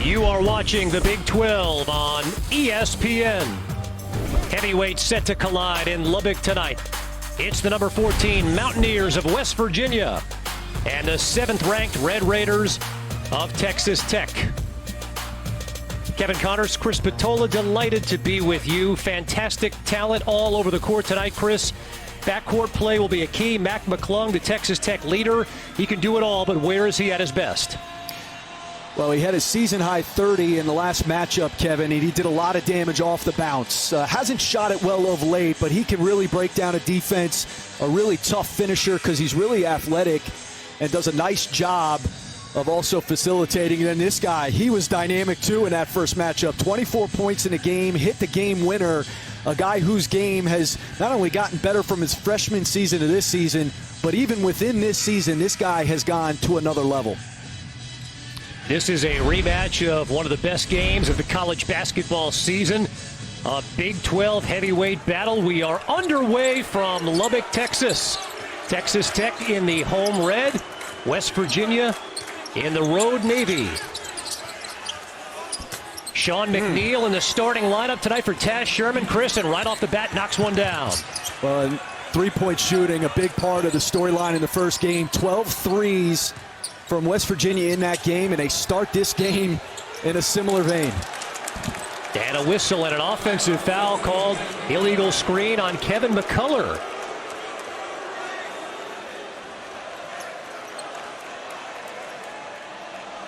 You are watching the Big 12 on ESPN. Heavyweights set to collide in Lubbock tonight. It's the number 14 Mountaineers of West Virginia and the 7th-ranked Red Raiders of Texas Tech. Kevin Connors, Chris Patola, delighted to be with you. Fantastic talent all over the court tonight, Chris. Backcourt play will be a key. Mac McClung, the Texas Tech leader. He can do it all, but where is he at his best? Well, he had a season-high 30 in the last matchup, Kevin, and he did a lot of damage off the bounce. Hasn't shot it well of late, but he can really break down a defense, a really tough finisher because he's really athletic and does a nice job of also facilitating. And then this guy, he was dynamic too in that first matchup. 24 points in a game, hit the game winner, a guy whose game has not only gotten better from his freshman season to this season, but even within this season, this guy has gone to another level. This is a rematch of one of the best games of the college basketball season. A Big 12 heavyweight battle. We are underway from Lubbock, Texas. Texas Tech in the home red. West Virginia in the road navy. Sean McNeil in the starting lineup tonight for Taz Sherman. Chris, and right off the bat, knocks one down. Well, three-point shooting, a big part of the storyline in the first game. 12 threes from West Virginia in that game, and they start this game in a similar vein. And a whistle and an offensive foul called. Illegal screen on Kevin McCullough.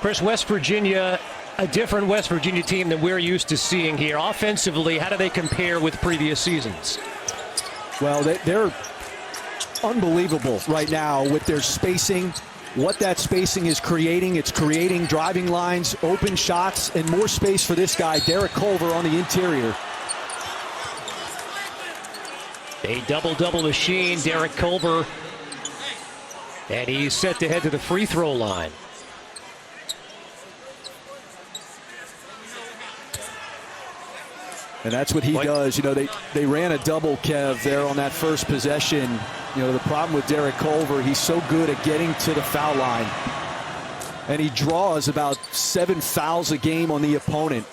Chris, West Virginia, a different West Virginia team than we're used to seeing here. Offensively, how do they compare with previous seasons? Well, they're unbelievable right now with their spacing. What that spacing is creating, it's creating driving lines, open shots, and more space for this guy, Derek Culver, on the interior. A double-double machine, Derek Culver. And he's set to head to the free throw line. And that's what he does. You know, they ran a double, Kev, there on that first possession. You know, the problem with Derek Culver, he's so good at getting to the foul line. And he draws about 7 fouls a game on the opponent.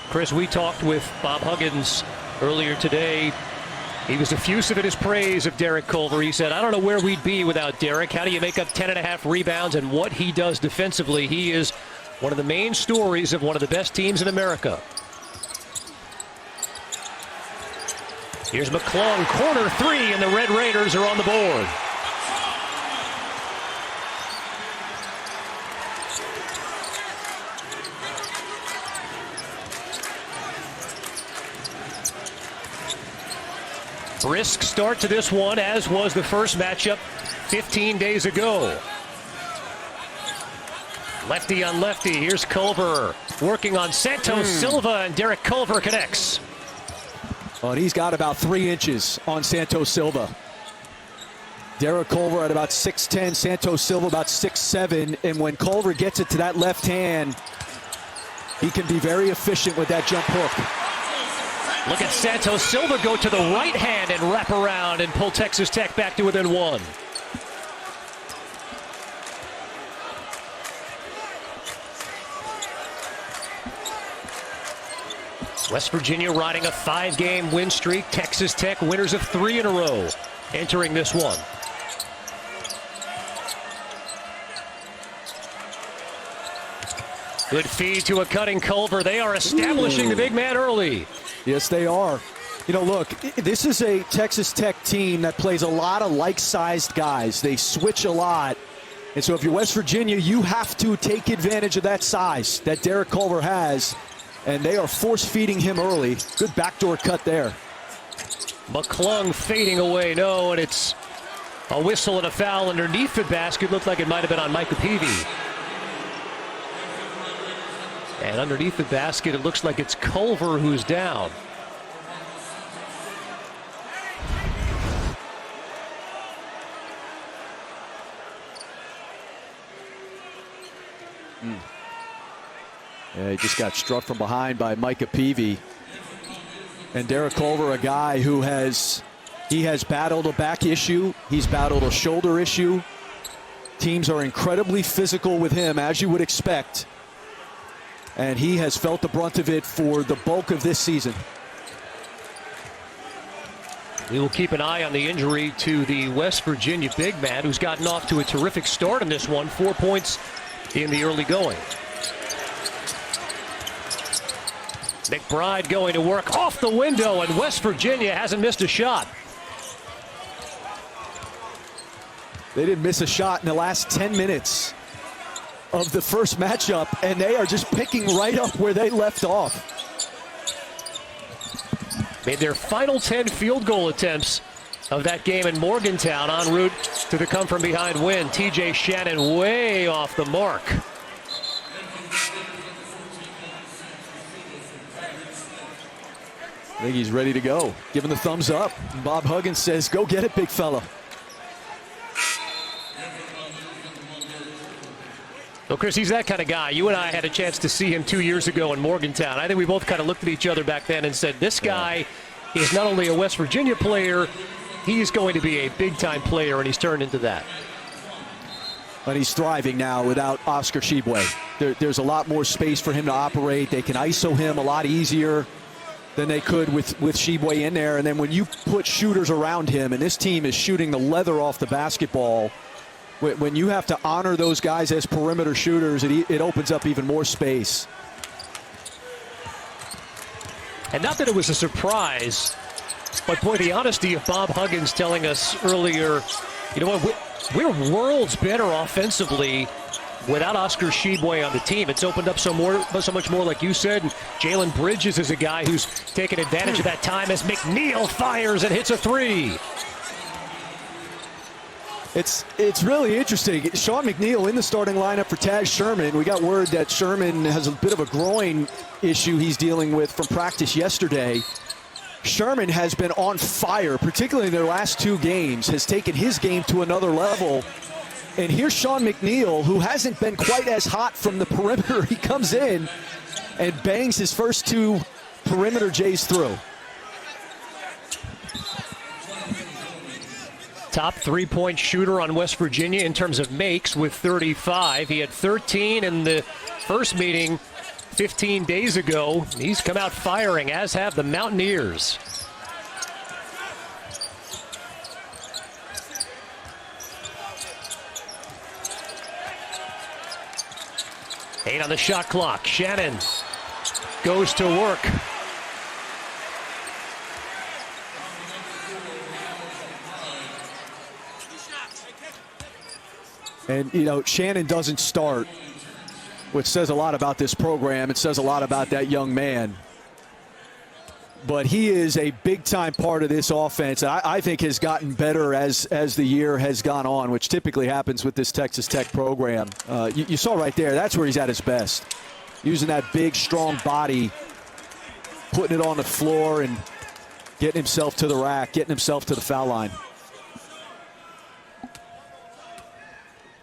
Chris, we talked with Bob Huggins earlier today. He was effusive in his praise of Derek Culver. He said, I don't know where we'd be without Derek. How do you make up 10.5 rebounds? And what he does defensively, he is one of the main stories of one of the best teams in America. Here's McClung, corner three, and the Red Raiders are on the board. Brisk start to this one, as was the first matchup 15 days ago. Lefty on lefty. Here's Culver working on Santos Silva, and Derek Culver connects. Well, and he's got about 3 inches on Santos Silva. Derek Culver at about 6'10", Santos Silva about 6'7", and when Culver gets it to that left hand, he can be very efficient with that jump hook. Look at Santos Silva go to the right hand and wrap around and pull Texas Tech back to within one. West Virginia riding a 5-game win streak. Texas Tech winners of 3 in a row entering this one. Good feed to a cutting Culver. They are establishing the big man early. Yes, they are. You know, look, this is a Texas Tech team that plays a lot of like-sized guys. They switch a lot. And so if you're West Virginia, you have to take advantage of that size that Derek Culver has. And they are force-feeding him early. Good backdoor cut there. McClung fading away. No, and it's a whistle and a foul underneath the basket. Looked like it might have been on Micah Peavy. And underneath the basket, it looks like it's Culver who's down. Yeah, he just got struck from behind by Micah Peavy. And Derek Culver, a guy who has battled a back issue. He's battled a shoulder issue. Teams are incredibly physical with him, as you would expect. And he has felt the brunt of it for the bulk of this season. We will keep an eye on the injury to the West Virginia big man, who's gotten off to a terrific start in this one. 4 points in the early going. McBride going to work off the window, and West Virginia hasn't missed a shot. They didn't miss a shot in the last 10 minutes of the first matchup, and they are just picking right up where they left off. Made their final 10 field goal attempts of that game in Morgantown en route to the come-from-behind win. TJ Shannon way off the mark. I think he's ready to go. Giving the thumbs up. Bob Huggins says, go get it, big fella. Well, Chris, he's that kind of guy. You and I had a chance to see him 2 years ago in Morgantown. I think we both kind of looked at each other back then and said, this guy is not only a West Virginia player, he's going to be a big-time player, and he's turned into that. But he's thriving now without Oscar Tshiebwe. There's a lot more space for him to operate. They can ISO him a lot easier than they could with Tshiebwe in there. And then when you put shooters around him, and this team is shooting the leather off the basketball, when you have to honor those guys as perimeter shooters, it opens up even more space. And not that it was a surprise, but boy, the honesty of Bob Huggins telling us earlier, you know what, we're worlds better offensively without Oscar Tshiebwe on the team. It's opened up so much more, like you said. Jalen Bridges is a guy who's taken advantage of that time as McNeil fires and hits a three. It's really interesting. Sean McNeil in the starting lineup for Taz Sherman. We got word that Sherman has a bit of a groin issue he's dealing with from practice yesterday. Sherman has been on fire, particularly in their last two games, has taken his game to another level. And here's Sean McNeil, who hasn't been quite as hot from the perimeter. He comes in and bangs his first two perimeter Jays through. Top three-point shooter on West Virginia in terms of makes with 35. He had 13 in the first meeting 15 days ago. He's come out firing, as have the Mountaineers. Eight on the shot clock. Shannon goes to work. And, you know, Shannon doesn't start, which says a lot about this program. It says a lot about that young man. But he is a big-time part of this offense. I think has gotten better as the year has gone on, which typically happens with this Texas Tech program. You saw right there, that's where he's at his best. Using that big, strong body, putting it on the floor and getting himself to the rack, getting himself to the foul line.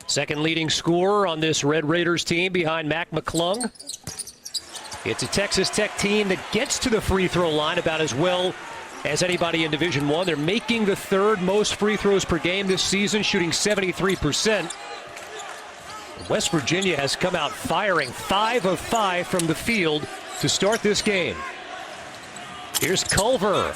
Second leading scorer on this Red Raiders team behind Mac McClung. It's a Texas Tech team that gets to the free throw line about as well as anybody in Division I. They're making the third most free throws per game this season, shooting 73%. West Virginia has come out firing 5 of 5 from the field to start this game. Here's Culver.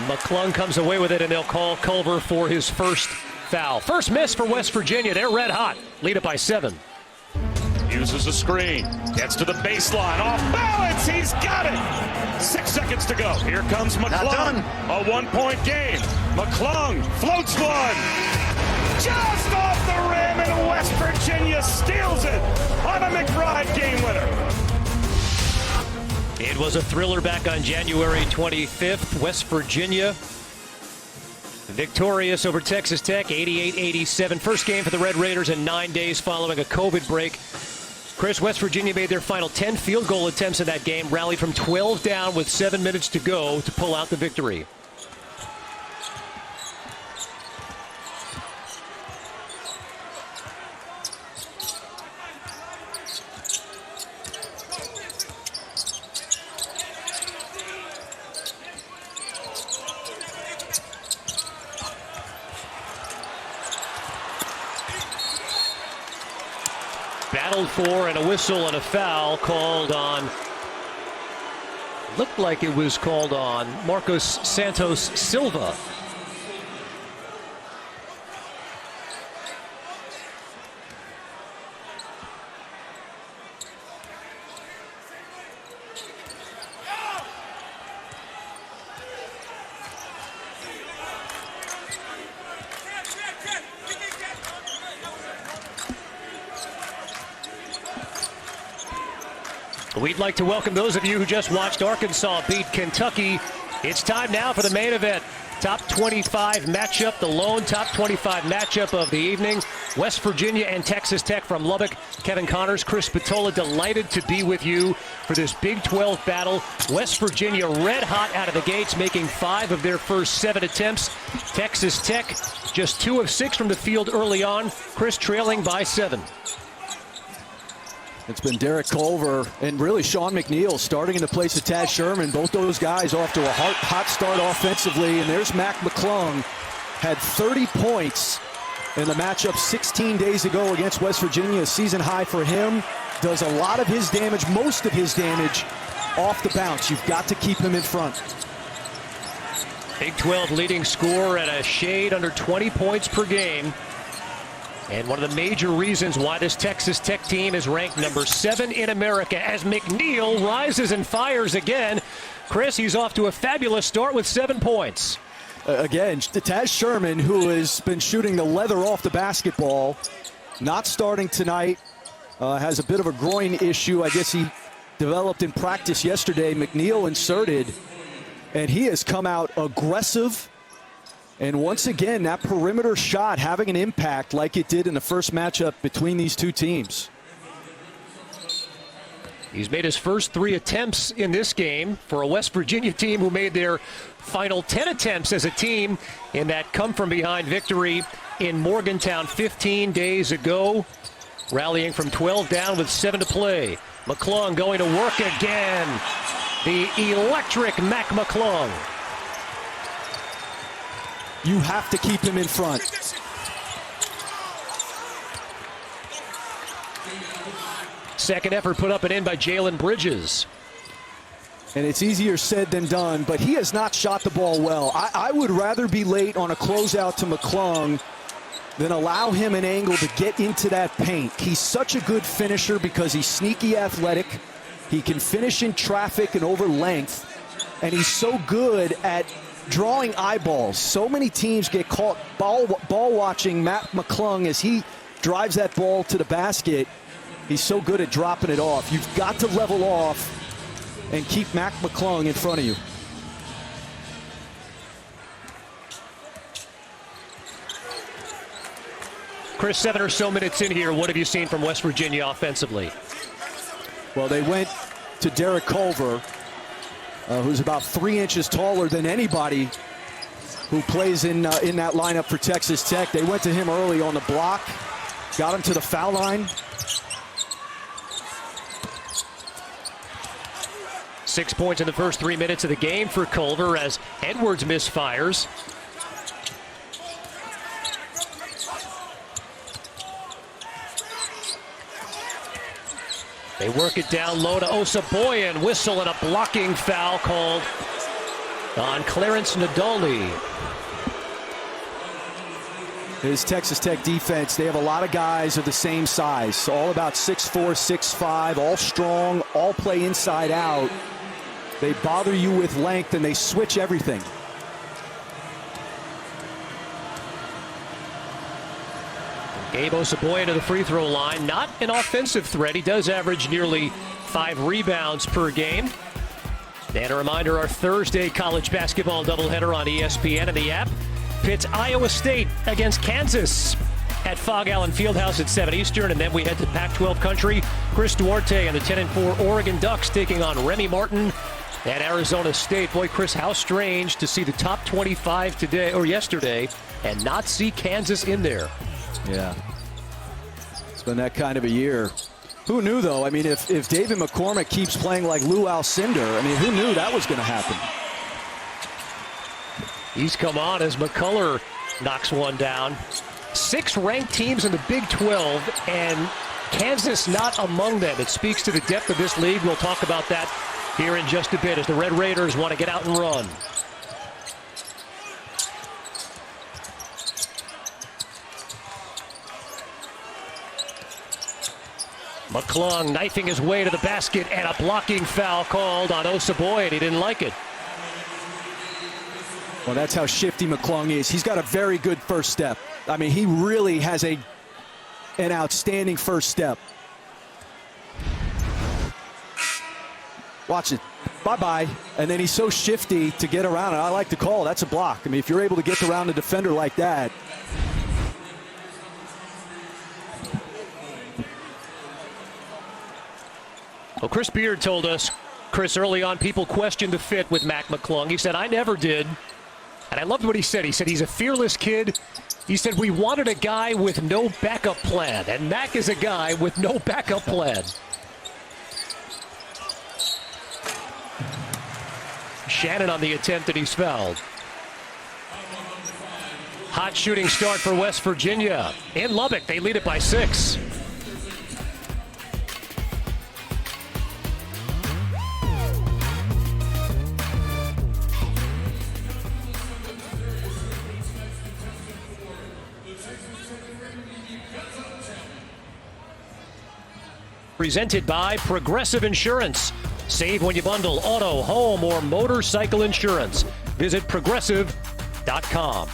McClung comes away with it, and they'll call Culver for his first foul. First miss for West Virginia. They're red hot. Lead it by 7. Uses a screen. Gets to the baseline. Off balance. He's got it. 6 seconds to go. Here comes McClung. A 1-point game. McClung floats one. Just off the rim, and West Virginia steals it on a McBride game winner. It was a thriller back on January 25th. West Virginia victorious over Texas Tech, 88-87. First game for the Red Raiders in 9 days following a COVID break. Chris, West Virginia made their final 10 field goal attempts in that game, rallied from 12 down with 7 minutes to go to pull out the victory. battled for, and a whistle and a foul called on. Looked like it was called on Marcos Santos Silva. We'd like to welcome those of you who just watched Arkansas beat Kentucky. It's time now for the main event. Top 25 matchup, the lone top 25 matchup of the evening. West Virginia and Texas Tech from Lubbock. Kevin Connors, Chris Spatola, delighted to be with you for this Big 12 battle. West Virginia red hot out of the gates, making 5 of their first 7 attempts. Texas Tech just 2 of 6 from the field early on. Chris trailing by 7. It's been Derek Culver and really Sean McNeil starting in the place of Taz Sherman. Both those guys off to a hot start offensively. And there's Mac McClung, had 30 points in the matchup 16 days ago against West Virginia. A season high for him. Does a lot of his damage, most of his damage, off the bounce. You've got to keep him in front. Big 12 leading scorer at a shade under 20 points per game. And one of the major reasons why this Texas Tech team is ranked number 7 in America as McNeil rises and fires again. Chris, he's off to a fabulous start with 7 points. Again, Taz Sherman, who has been shooting the leather off the basketball, not starting tonight, has a bit of a groin issue. I guess he developed in practice yesterday. McNeil inserted, and he has come out aggressive. And once again, that perimeter shot having an impact like it did in the first matchup between these two teams. He's made his first 3 attempts in this game for a West Virginia team who made their final 10 attempts as a team in that come-from-behind victory in Morgantown 15 days ago. Rallying from 12 down with 7 to play. McClung going to work again. The electric Mac McClung. You have to keep him in front. Second effort put up and in by Jalen Bridges. And it's easier said than done, but he has not shot the ball well. I would rather be late on a closeout to McClung than allow him an angle to get into that paint. He's such a good finisher because he's sneaky athletic. He can finish in traffic and over length. And he's so good at drawing eyeballs. So many teams get caught ball watching Matt McClung as he drives that ball to the basket. He's so good at dropping it off. You've got to level off and keep Mac McClung in front of you. Chris, 7 or so minutes in here, what have you seen from West Virginia offensively? Well, they went to Derek Culver, who's about 3 inches taller than anybody who plays in that lineup for Texas Tech. They went to him early on the block, got him to the foul line. 6 points in the first 3 minutes of the game for Culver as Edwards misfires. They work it down low to Osaboyan. Whistle and a blocking foul called on Clarence Nadolny. His Texas Tech defense, they have a lot of guys of the same size. All about 6'4", 6'5", all strong, all play inside out. They bother you with length and they switch everything. Gabe Osaboyan to the free throw line. Not an offensive threat. He does average nearly 5 rebounds per game. And a reminder, our Thursday college basketball doubleheader on ESPN and the app pits Iowa State against Kansas at Fog Allen Fieldhouse at 7 Eastern. And then we head to Pac-12 country. Chris Duarte and the 10-4 Oregon Ducks taking on Remy Martin at Arizona State. Boy, Chris, how strange to see the top 25 today or yesterday and not see Kansas in there. Yeah, it's been that kind of a year. Who knew, though? I mean, if David McCormick keeps playing like Lou Alcindor, I mean, who knew that was going to happen? He's come on as McCullough knocks one down. 6 ranked teams in the Big 12, and Kansas not among them. It speaks to the depth of this league. We'll talk about that here in just a bit as the Red Raiders want to get out and run. McClung knifing his way to the basket, and a blocking foul called on Osaboy, and he didn't like it. Well, that's how shifty McClung is. He's got a very good first step. I mean, he really has an outstanding first step. Watch it. Bye-bye. And then he's so shifty to get around it. I like the call. That's a block. I mean, if you're able to get around a defender like that. Well, Chris Beard told us, Chris, early on, people questioned the fit with Mac McClung. He said, I never did. And I loved what he said. He said he's a fearless kid. He said we wanted a guy with no backup plan. And Mac is a guy with no backup plan. Shannon on the attempt, and he's fouled. Hot shooting start for West Virginia. In Lubbock, they lead it by 6. Presented by Progressive Insurance. Save when you bundle auto, home, or motorcycle insurance. Visit progressive.com.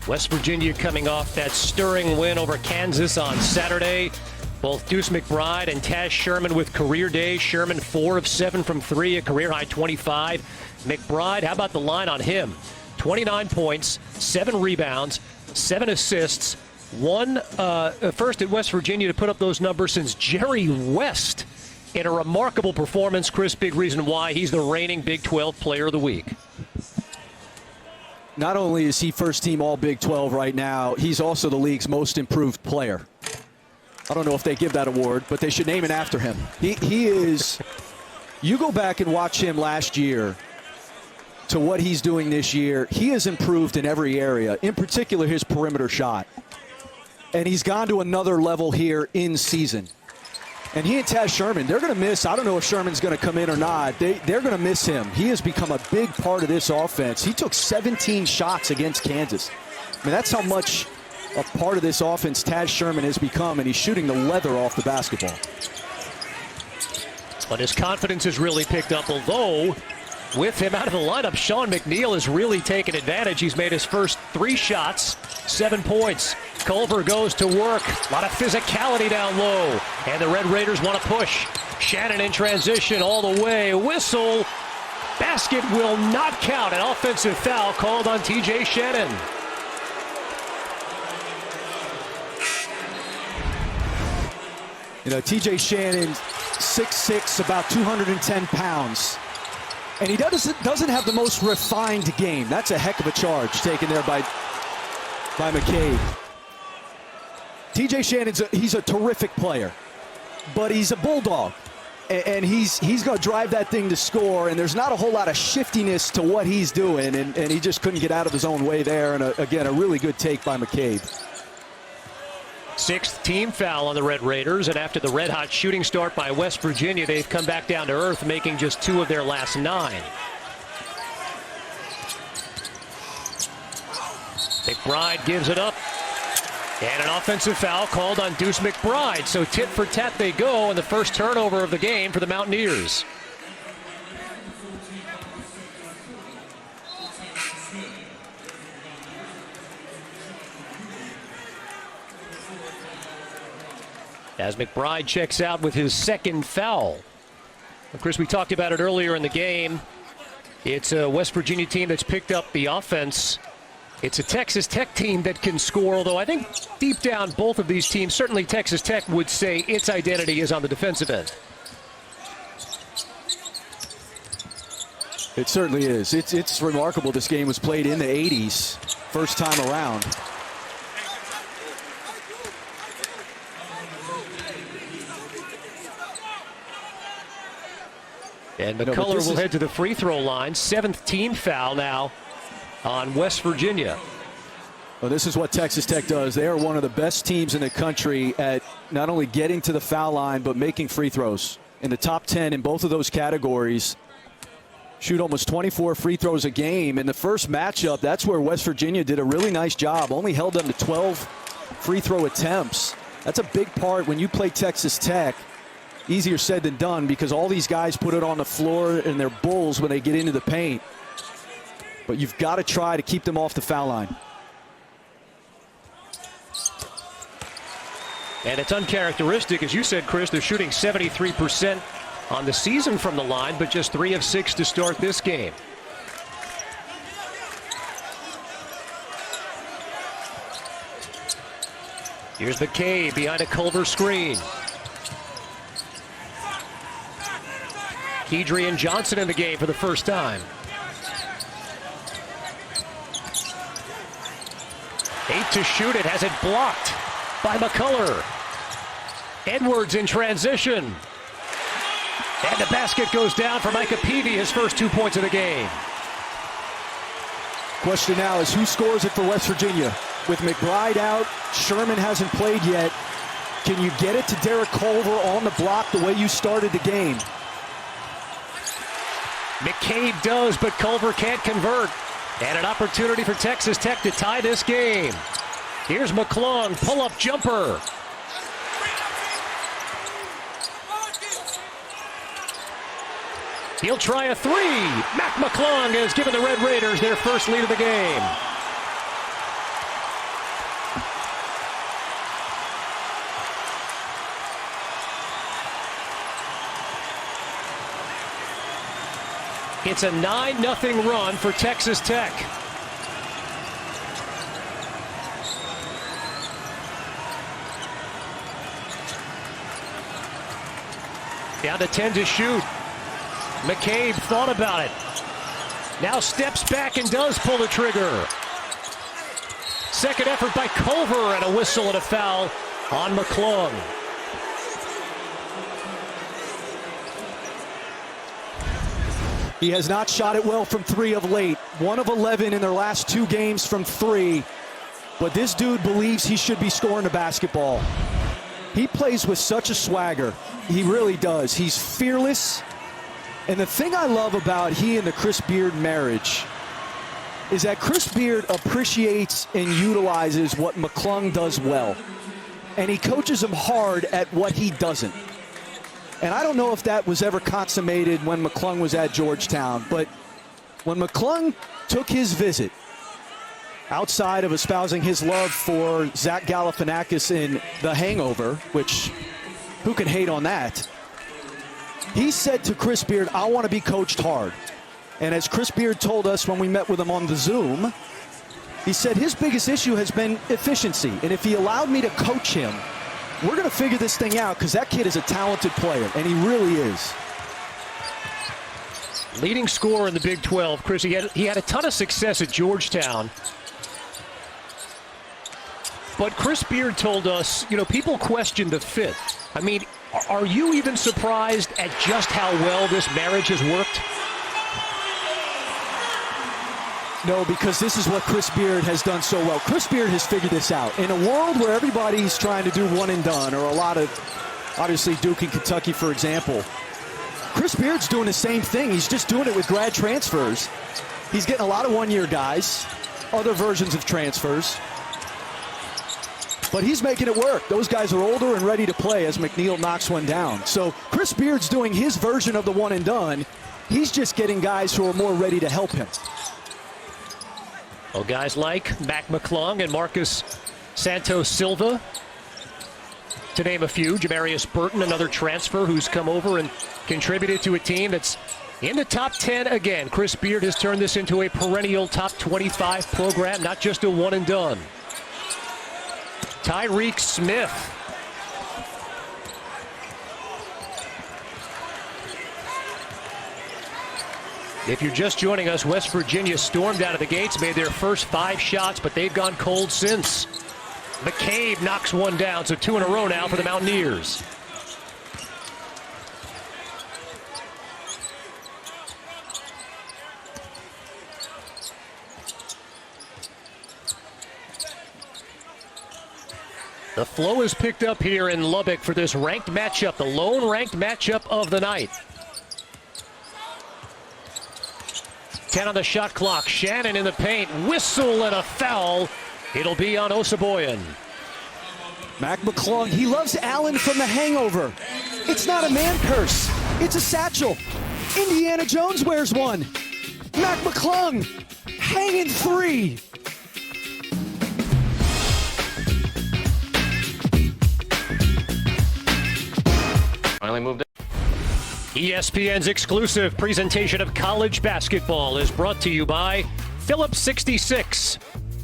West Virginia coming off that stirring win over Kansas on Saturday. Both Deuce McBride and Taz Sherman with career days. Sherman 4 of 7 from 3, a career high 25. McBride, how about the line on him? 29 points, 7 rebounds, 7 assists. First at West Virginia to put up those numbers since Jerry West in a remarkable performance. Chris, big reason why he's the reigning Big 12 Player of the Week. Not only is he first team all Big 12 right now, he's also the league's most improved player. I don't know if they give that award, but they should name it after him. He is, you go back and watch him last year to what he's doing this year, he has improved in every area, in particular his perimeter shot. And he's gone to another level here in season. And he and Taz Sherman, they're going to miss. I don't know if Sherman's going to come in or not. They're going to miss him. He has become a big part of this offense. He took 17 shots against Kansas. I mean, that's how much a part of this offense Taz Sherman has become, and he's shooting the leather off the basketball. But his confidence has really picked up, although with him out of the lineup, Sean McNeil has really taken advantage. He's made his first 3 shots, 7 points. Culver goes to work. A lot of physicality down low. And the Red Raiders want to push. Shannon in transition all the way. Whistle. Basket will not count. An offensive foul called on TJ Shannon. You know, TJ Shannon, 6'6", about 210 pounds. And he doesn't have the most refined game. That's a heck of a charge taken there by McCabe. TJ Shannon's he's a terrific player, but he's a bulldog, and he's going to drive that thing to score, and there's not a whole lot of shiftiness to what he's doing, and he just couldn't get out of his own way there, and again, a really good take by McCabe. 6th team foul on the Red Raiders, and after the red-hot shooting start by West Virginia, they've come back down to earth, making just 2 of their last 9. McBride gives it up. And an offensive foul called on Deuce McBride. So tit for tat they go, and the first turnover of the game for the Mountaineers. As McBride checks out with his 2nd foul. Of course, we talked about it earlier in the game. It's a West Virginia team that's picked up the offense. It's a Texas Tech team that can score, although I think deep down both of these teams, certainly Texas Tech would say its identity is on the defensive end. It certainly is. It's remarkable this game was played in the 80s, first time around. And McCullough will head to the free throw line. 7th team foul now on West Virginia. Well, this is what Texas Tech does. They are one of the best teams in the country at not only getting to the foul line, but making free throws. In the top 10 in both of those categories. Shoot almost 24 free throws a game. In the first matchup, that's where West Virginia did a really nice job. Only held them to 12 free throw attempts. That's a big part when you play Texas Tech. Easier said than done because all these guys put it on the floor and they're bulls when they get into the paint. But you've got to try to keep them off the foul line. And it's uncharacteristic, as you said, Chris, they're shooting 73% on the season from the line, but just 3 of 6 to start this game. Here's McCabe behind a Culver screen. Kedrian Johnson in the game for the first time. 8 to shoot it, has it blocked by McCullough. Edwards in transition. And the basket goes down for Micah Peavy, his first 2 points of the game. Question now is who scores it for West Virginia? With McBride out, Sherman hasn't played yet. Can you get it to Derek Culver on the block the way you started the game? McCabe does, but Culver can't convert. And an opportunity for Texas Tech to tie this game. Here's McClung, pull-up jumper. He'll try a 3. Mac McClung has given the Red Raiders their first lead of the game. It's a 9-0 run for Texas Tech. Down to 10 to shoot. McCabe thought about it. Now steps back and does pull the trigger. Second effort by Culver and a whistle and a foul on McClung. He has not shot it well from 3 of late. 1 of 11 in their last 2 games from 3. But this dude believes he should be scoring the basketball. He plays with such a swagger. He really does. He's fearless. And the thing I love about he and the Chris Beard marriage is that Chris Beard appreciates and utilizes what McClung does well. And he coaches him hard at what he doesn't. And I don't know if that was ever consummated when McClung was at Georgetown, but when McClung took his visit, outside of espousing his love for Zach Galifianakis in The Hangover, which who can hate on that, he said to Chris Beard, I want to be coached hard. And as Chris Beard told us when we met with him on the Zoom, he said his biggest issue has been efficiency. And if he allowed me to coach him, we're going to figure this thing out because that kid is a talented player, and he really is. Leading scorer in the Big 12, Chris, he had a ton of success at Georgetown. But Chris Beard told us, people question the fit. I mean, are you even surprised at just how well this marriage has worked? No, because this is what Chris Beard has done so well. Chris Beard has figured this out. In a world where everybody's trying to do one and done, or a lot of, obviously Duke and Kentucky, for example, Chris Beard's doing the same thing. He's just doing it with grad transfers. He's getting a lot of one-year guys, other versions of transfers. But he's making it work. Those guys are older and ready to play as McNeil knocks one down. So Chris Beard's doing his version of the one and done. He's just getting guys who are more ready to help him. Well, guys like Mac McClung and Marcus Santos Silva, to name a few. Jamarius Burton, another transfer who's come over and contributed to a team that's in the top 10 again. Chris Beard has turned this into a perennial top 25 program, not just a one and done. Tyreek Smith. If you're just joining us, West Virginia stormed out of the gates, made their first 5 shots, but they've gone cold since. McCabe knocks one down, so 2 in a row now for the Mountaineers. The flow is picked up here in Lubbock for this ranked matchup, the lone ranked matchup of the night. 10 on the shot clock. Shannon in the paint. Whistle and a foul. It'll be on Osaboyan. Mac McClung, he loves Allen from The Hangover. It's not a man curse. It's a satchel. Indiana Jones wears one. Mac McClung, hanging three. Finally moved it. ESPN's exclusive presentation of college basketball is brought to you by Phillips 66,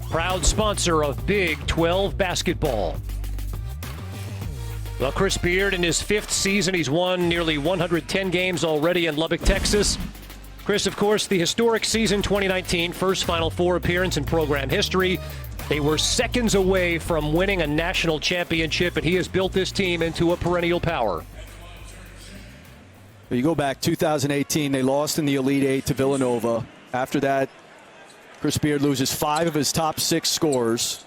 proud sponsor of Big 12 basketball. Well, Chris Beard in his 5th season, he's won nearly 110 games already in Lubbock, Texas. Chris, of course, the historic season 2019, first Final Four appearance in program history. They were seconds away from winning a national championship, and he has built this team into a perennial power. You go back 2018, they lost in the Elite Eight to Villanova. After that, Chris Beard loses 5 of his top 6 scorers.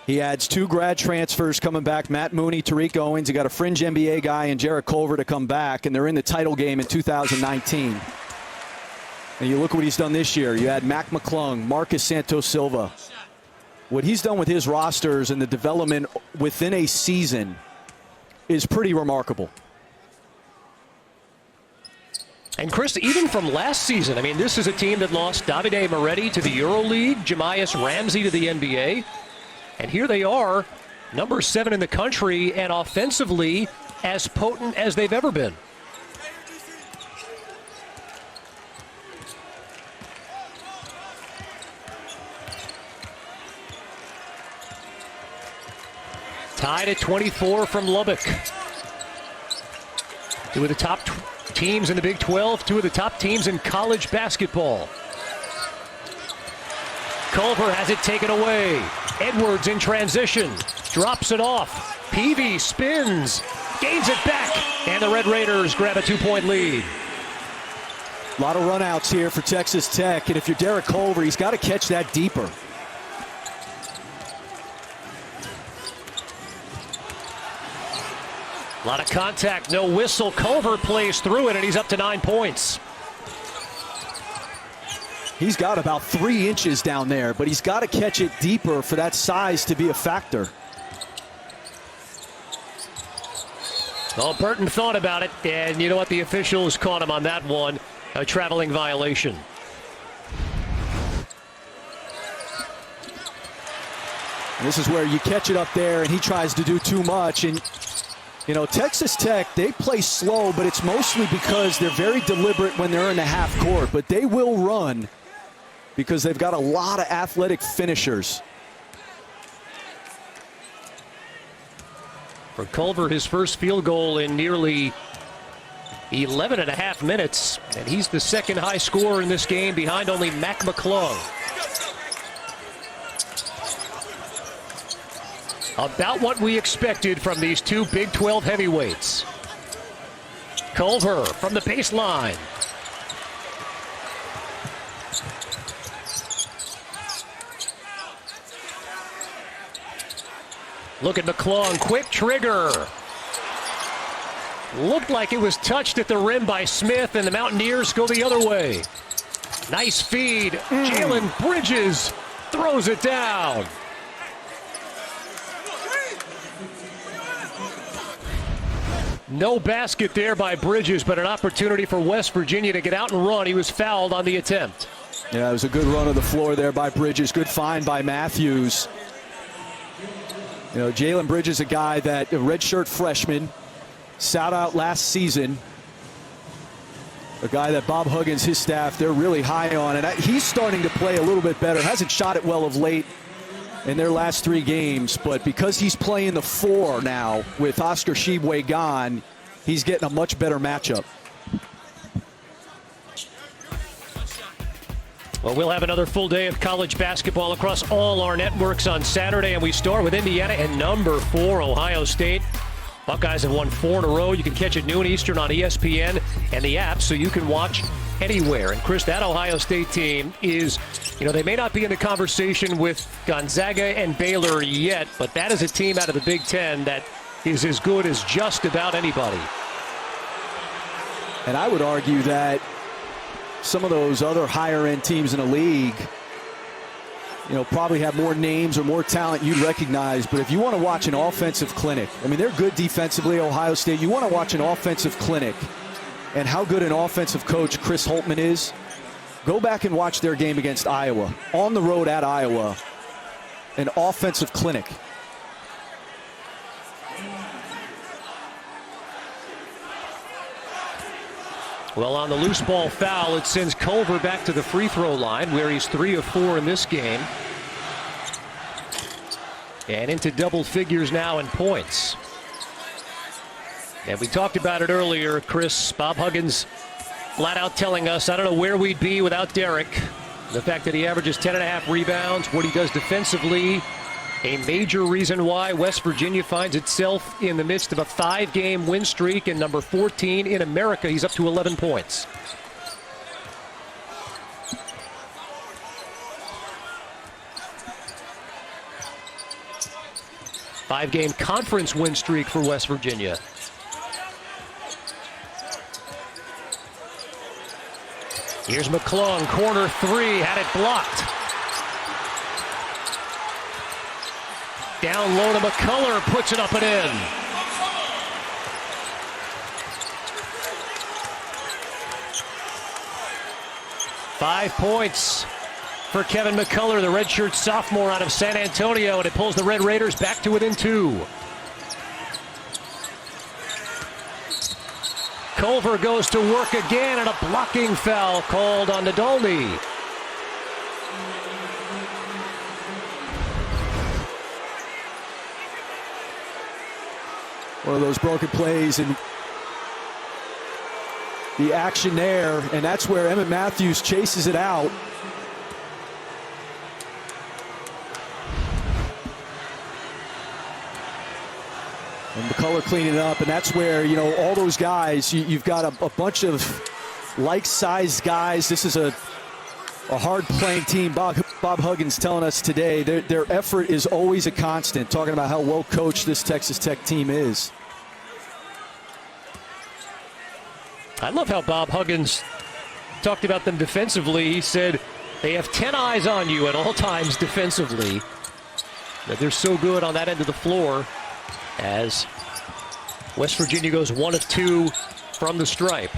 He adds 2 grad transfers coming back, Matt Mooney, Tariq Owens. He got a fringe NBA guy and Jarrett Culver to come back, and they're in the title game in 2019. And you look what he's done this year. You add Mac McClung, Marcus Santos Silva. What he's done with his rosters and the development within a season is pretty remarkable. And Chris, even from last season, I mean, this is a team that lost Davide Moretti to the EuroLeague, Jamias Ramsey to the NBA. And here they are, number 7 in the country, and offensively as potent as they've ever been. Tied at 24 from Lubbock. 2 of the top teams in the Big 12, 2 of the top teams in college basketball. Culver has it taken away. Edwards in transition, drops it off. Peavy spins, gains it back, and the Red Raiders grab a 2-point lead. A lot of runouts here for Texas Tech, and if you're Derek Culver, he's got to catch that deeper. A lot of contact, no whistle. Culver plays through it, and he's up to 9 points. He's got about 3 inches down there, but he's got to catch it deeper for that size to be a factor. Well, Burton thought about it, and you know what? The officials caught him on that one, a traveling violation. And this is where you catch it up there, and he tries to do too much. And, you know, Texas Tech, they play slow, but it's mostly because they're very deliberate when they're in the half court. But they will run because they've got a lot of athletic finishers. For Culver, his first field goal in nearly 11 and a half minutes, and he's the second high scorer in this game behind only Mac McClung. About what we expected from these 2 Big 12 heavyweights. Culver from the baseline. Look at McClung, quick trigger. Looked like it was touched at the rim by Smith, and the Mountaineers go the other way. Nice feed. Jalen Bridges throws it down. No basket there by Bridges, but an opportunity for West Virginia to get out and run. He was fouled on the attempt. Yeah, it was a good run of the floor there by Bridges. Good find by Matthews. You know, Jalen Bridges, a guy that, a redshirt freshman, sat out last season. A guy that Bob Huggins, his staff, they're really high on. And he's starting to play a little bit better. Hasn't shot it well of late in their last 3 games. But because he's playing the 4 now with Oscar Tshiebwe gone, he's getting a much better matchup. Well, we'll have another full day of college basketball across all our networks on Saturday, and we start with Indiana and number 4, Ohio State. Buckeyes have won 4 in a row. You can catch it noon Eastern on ESPN and the app, so you can watch anywhere. And Chris, that Ohio State team is, they may not be in the conversation with Gonzaga and Baylor yet, but that is a team out of the Big Ten that is as good as just about anybody. And I would argue that some of those other higher-end teams in the league, probably have more names or more talent you'd recognize. But if you want to watch an offensive clinic, they're good defensively, Ohio State. You want to watch an offensive clinic and how good an offensive coach Chris Holtmann is, go back and watch their game against Iowa. On the road at Iowa, an offensive clinic. Well, on the loose ball foul, it sends Culver back to the free throw line, where he's 3 of 4 in this game. And into double figures now in points. And we talked about it earlier, Chris. Bob Huggins flat out telling us, I don't know where we'd be without Derek. The fact that he averages 10.5 rebounds, what he does defensively, a major reason why West Virginia finds itself in the midst of a 5-game win streak and number 14 in America. He's up to 11 points. Five-game conference win streak for West Virginia. Here's McClung, corner 3, had it blocked. Down low to McCullough, puts it up and in. Five points for Kevin McCullough, the redshirt sophomore out of San Antonio, and it pulls the Red Raiders back to within 2. Culver goes to work again, and a blocking foul called on Nadolny. One of those broken plays, and the action there, and that's where Emmett Matthews chases it out. And McCullough cleaning it up, and that's where, all those guys, you've got a bunch of like-sized guys. This is a hard-playing team. Bob Huggins telling us today their effort is always a constant, talking about how well-coached this Texas Tech team is. I love how Bob Huggins talked about them defensively. He said they have 10 eyes on you at all times defensively. That they're so good on that end of the floor as West Virginia goes 1 of 2 from the stripe.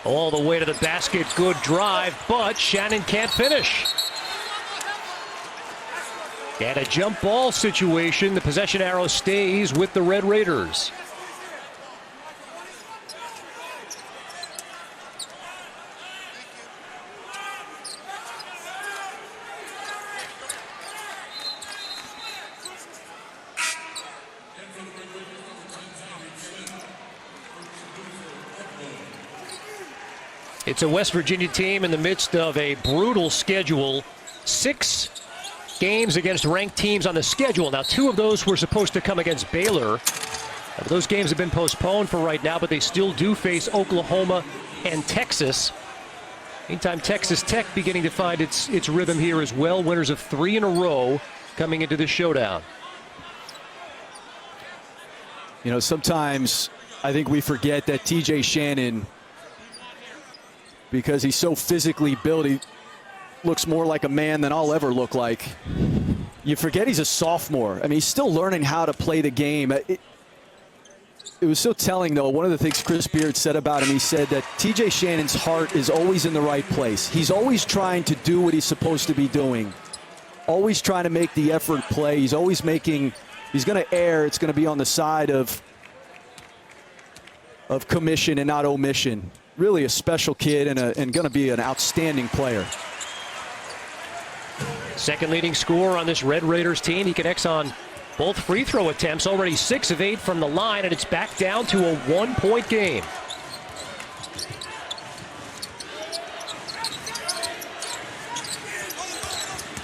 All the way to the basket, good drive, but Shannon can't finish. And a jump ball situation, the possession arrow stays with the Red Raiders. It's a West Virginia team in the midst of a brutal schedule. 6 games against ranked teams on the schedule. Now, 2 of those were supposed to come against Baylor. Those games have been postponed for right now, but they still do face Oklahoma and Texas. Meantime, Texas Tech beginning to find its rhythm here as well. Winners of 3 in a row coming into this showdown. Sometimes I think we forget that TJ Shannon, because he's so physically built, he looks more like a man than I'll ever look like. You forget he's a sophomore. He's still learning how to play the game. It was so telling, though. One of the things Chris Beard said about him, he said that TJ Shannon's heart is always in the right place. He's always trying to do what he's supposed to be doing. Always trying to make the effort play. He's always making, he's going to err. It's going to be on the side of commission and not omission. Really a special kid and going to be an outstanding player. Second leading scorer on this Red Raiders team. He connects on both free throw attempts. Already 6 of 8 from the line, and it's back down to a 1-point game.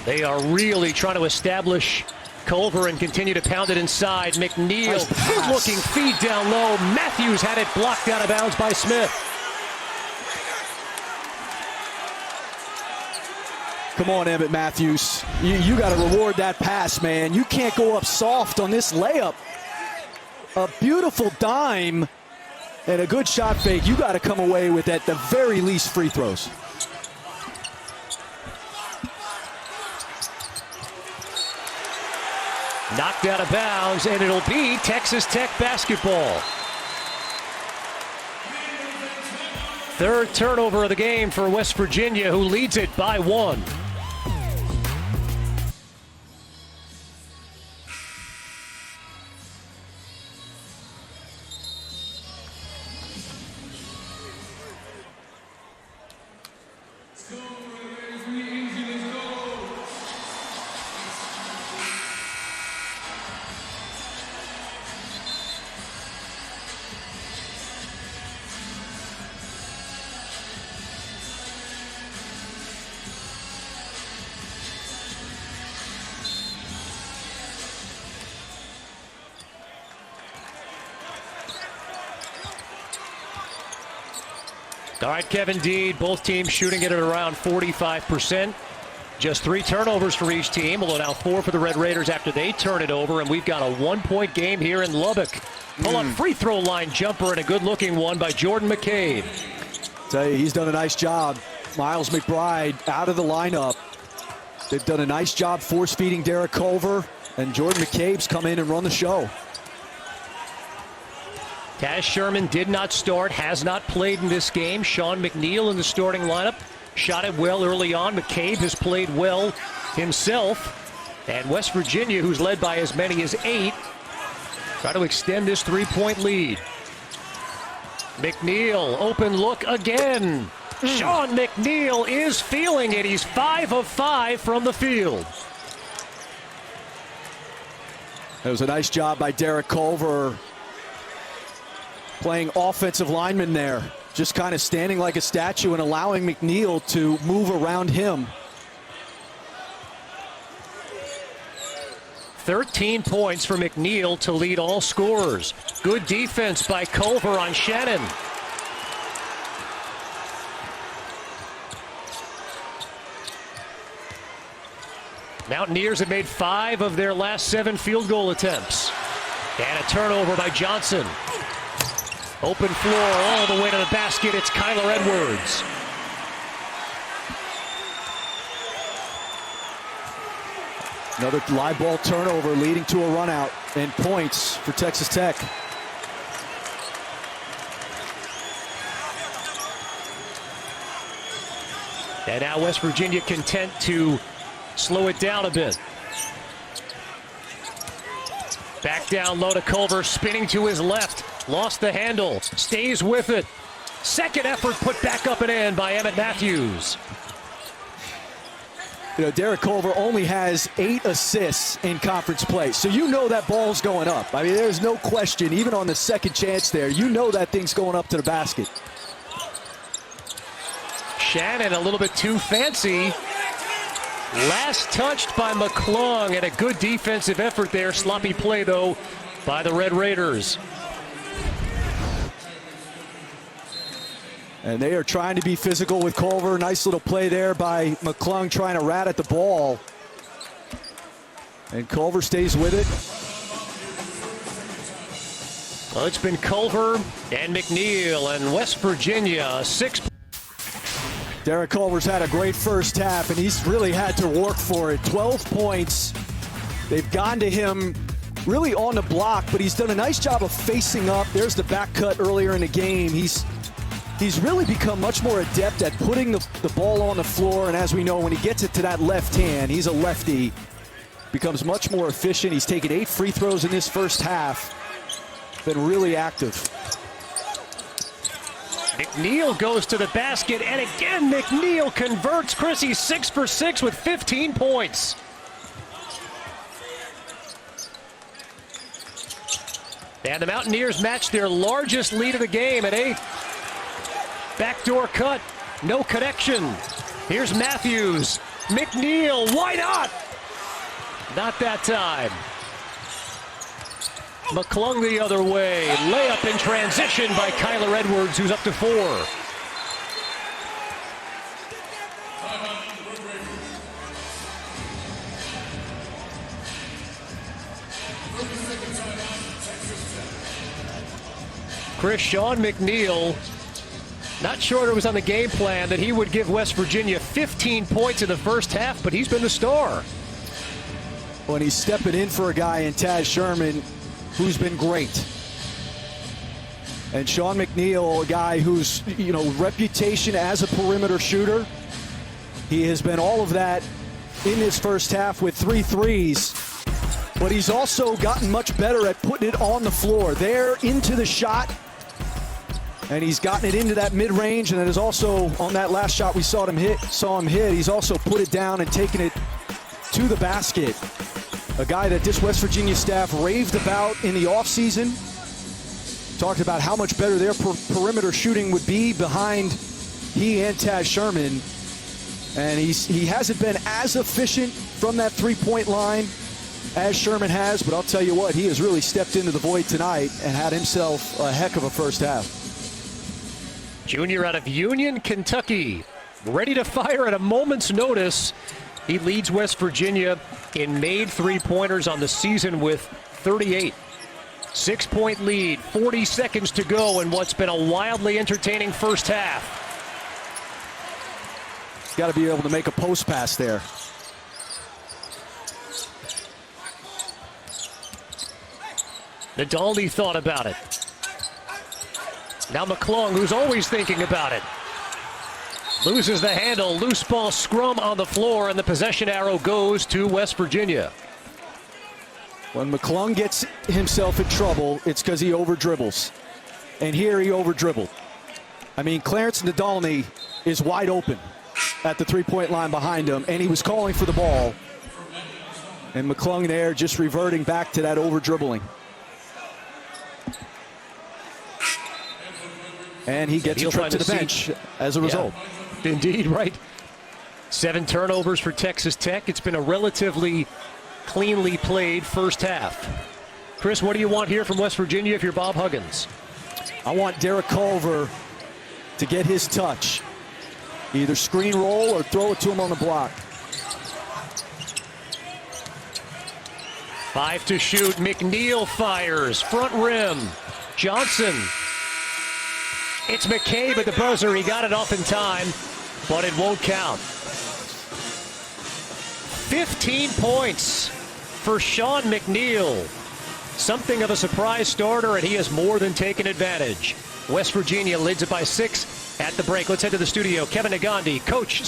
They are really trying to establish Culver and continue to pound it inside. McNeil, good-looking feed down low. Matthews had it blocked out of bounds by Smith. Come on, Emmett Matthews. You got to reward that pass, man. You can't go up soft on this layup. A beautiful dime and a good shot fake. You got to come away with, at the very least, free throws. Knocked out of bounds, and it'll be Texas Tech basketball. Third turnover of the game for West Virginia, who leads it by 1. All right, Kevin Deed, both teams shooting it at around 45%. Just 3 turnovers for each team, although now 4 for the Red Raiders after they turn it over, and we've got a 1-point game here in Lubbock. Pull-up free throw line jumper and a good-looking one by Jordan McCabe. Tell you, he's done a nice job. Miles McBride out of the lineup. They've done a nice job force-feeding Derek Culver, and Jordan McCabe's come in and run the show. Taz Sherman did not start, has not played in this game. Sean McNeil in the starting lineup. Shot it well early on. McCabe has played well himself. And West Virginia, who's led by as many as 8, try to extend this 3-point lead. McNeil, open look again. Sean McNeil is feeling it. He's 5 of 5 from the field. That was a nice job by Derek Culver, playing offensive lineman there, just kind of standing like a statue and allowing McNeil to move around him. 13 points for McNeil to lead all scorers. Good defense by Culver on Shannon. Mountaineers have made 5 of their last 7 field goal attempts. And a turnover by Johnson. Open floor all the way to the basket. It's Kyler Edwards. Another live ball turnover leading to a run out and points for Texas Tech. And now West Virginia content to slow it down a bit. Back down low to Culver, spinning to his left. Lost the handle, stays with it. Second effort put back up and in by Emmett Matthews. You know, Derek Culver only has 8 assists in conference play, so you know that ball's going up. I mean, there's no question, even on the second chance there, you know that thing's going up to the basket. Shannon a little bit too fancy. Last touched by McClung, and a good defensive effort there. Sloppy play, though, by the Red Raiders. And they are trying to be physical with Culver. Nice little play there by McClung trying to rat at the ball. And Culver stays with it. Well, it's been Culver and McNeil, and West Virginia 6. Derek Culver's had a great first half, and he's really had to work for it. 12 points. They've gone to him really on the block, but he's done a nice job of facing up. There's the back cut earlier in the game. He's really become much more adept at putting the ball on the floor, and as we know, when he gets it to that left hand, he's a lefty, becomes much more efficient. He's taken 8 free throws in this first half. Been really active. McNeil goes to the basket, and again McNeil converts. Chris, he's 6 for 6 with 15 points. And the Mountaineers match their largest lead of the game at 8. Backdoor cut, no connection. Here's Matthews. McNeil, why not? Not that time. McClung the other way. Layup in transition by Kyler Edwards, who's up to 4. Chris, Sean McNeil, not sure it was on the game plan that he would give West Virginia 15 points in the first half, but he's been the star. When he's stepping in for a guy in Taz Sherman who's been great. And Sean McNeil, a guy whose, reputation as a perimeter shooter, he has been all of that in his first half with 3 threes. But he's also gotten much better at putting it on the floor. There, into the shot. And he's gotten it into that mid-range, and it is also on that last shot we saw him hit. He's also put it down and taken it to the basket. A guy that this West Virginia staff raved about in the offseason. Talked about how much better their perimeter shooting would be behind he and Taz Sherman. And he hasn't been as efficient from that three-point line as Sherman has, but I'll tell you what, he has really stepped into the void tonight and had himself a heck of a first half. Junior out of Union, Kentucky, ready to fire at a moment's notice. He leads West Virginia in made three-pointers on the season with 38. 6-point lead, 40 seconds to go in what's been a wildly entertaining first half. He's got to be able to make a post pass there. Nadalny thought about it. Now McClung, who's always thinking about it, loses the handle. Loose ball scrum on the floor, and the possession arrow goes to West Virginia. When McClung gets himself in trouble, it's because he over-dribbles. And here he over-dribbled. I mean, Clarence Nadalny is wide open at the three-point line behind him, and he was calling for the ball. And McClung there just reverting back to that over-dribbling. And he gets a trip to the bench as a result. Yeah, indeed, right. 7 turnovers for Texas Tech. It's been a relatively cleanly played first half. Chris, what do you want here from West Virginia if you're Bob Huggins? I want Derek Culver to get his touch. Either screen roll or throw it to him on the block. 5 to shoot. McNeil fires. Front rim. Johnson. It's McCabe at the buzzer. He got it off in time, but it won't count. 15 points for Sean McNeil. Something of a surprise starter, and he has more than taken advantage. West Virginia leads it by 6 at the break. Let's head to the studio. Kevin Nagandi, coach.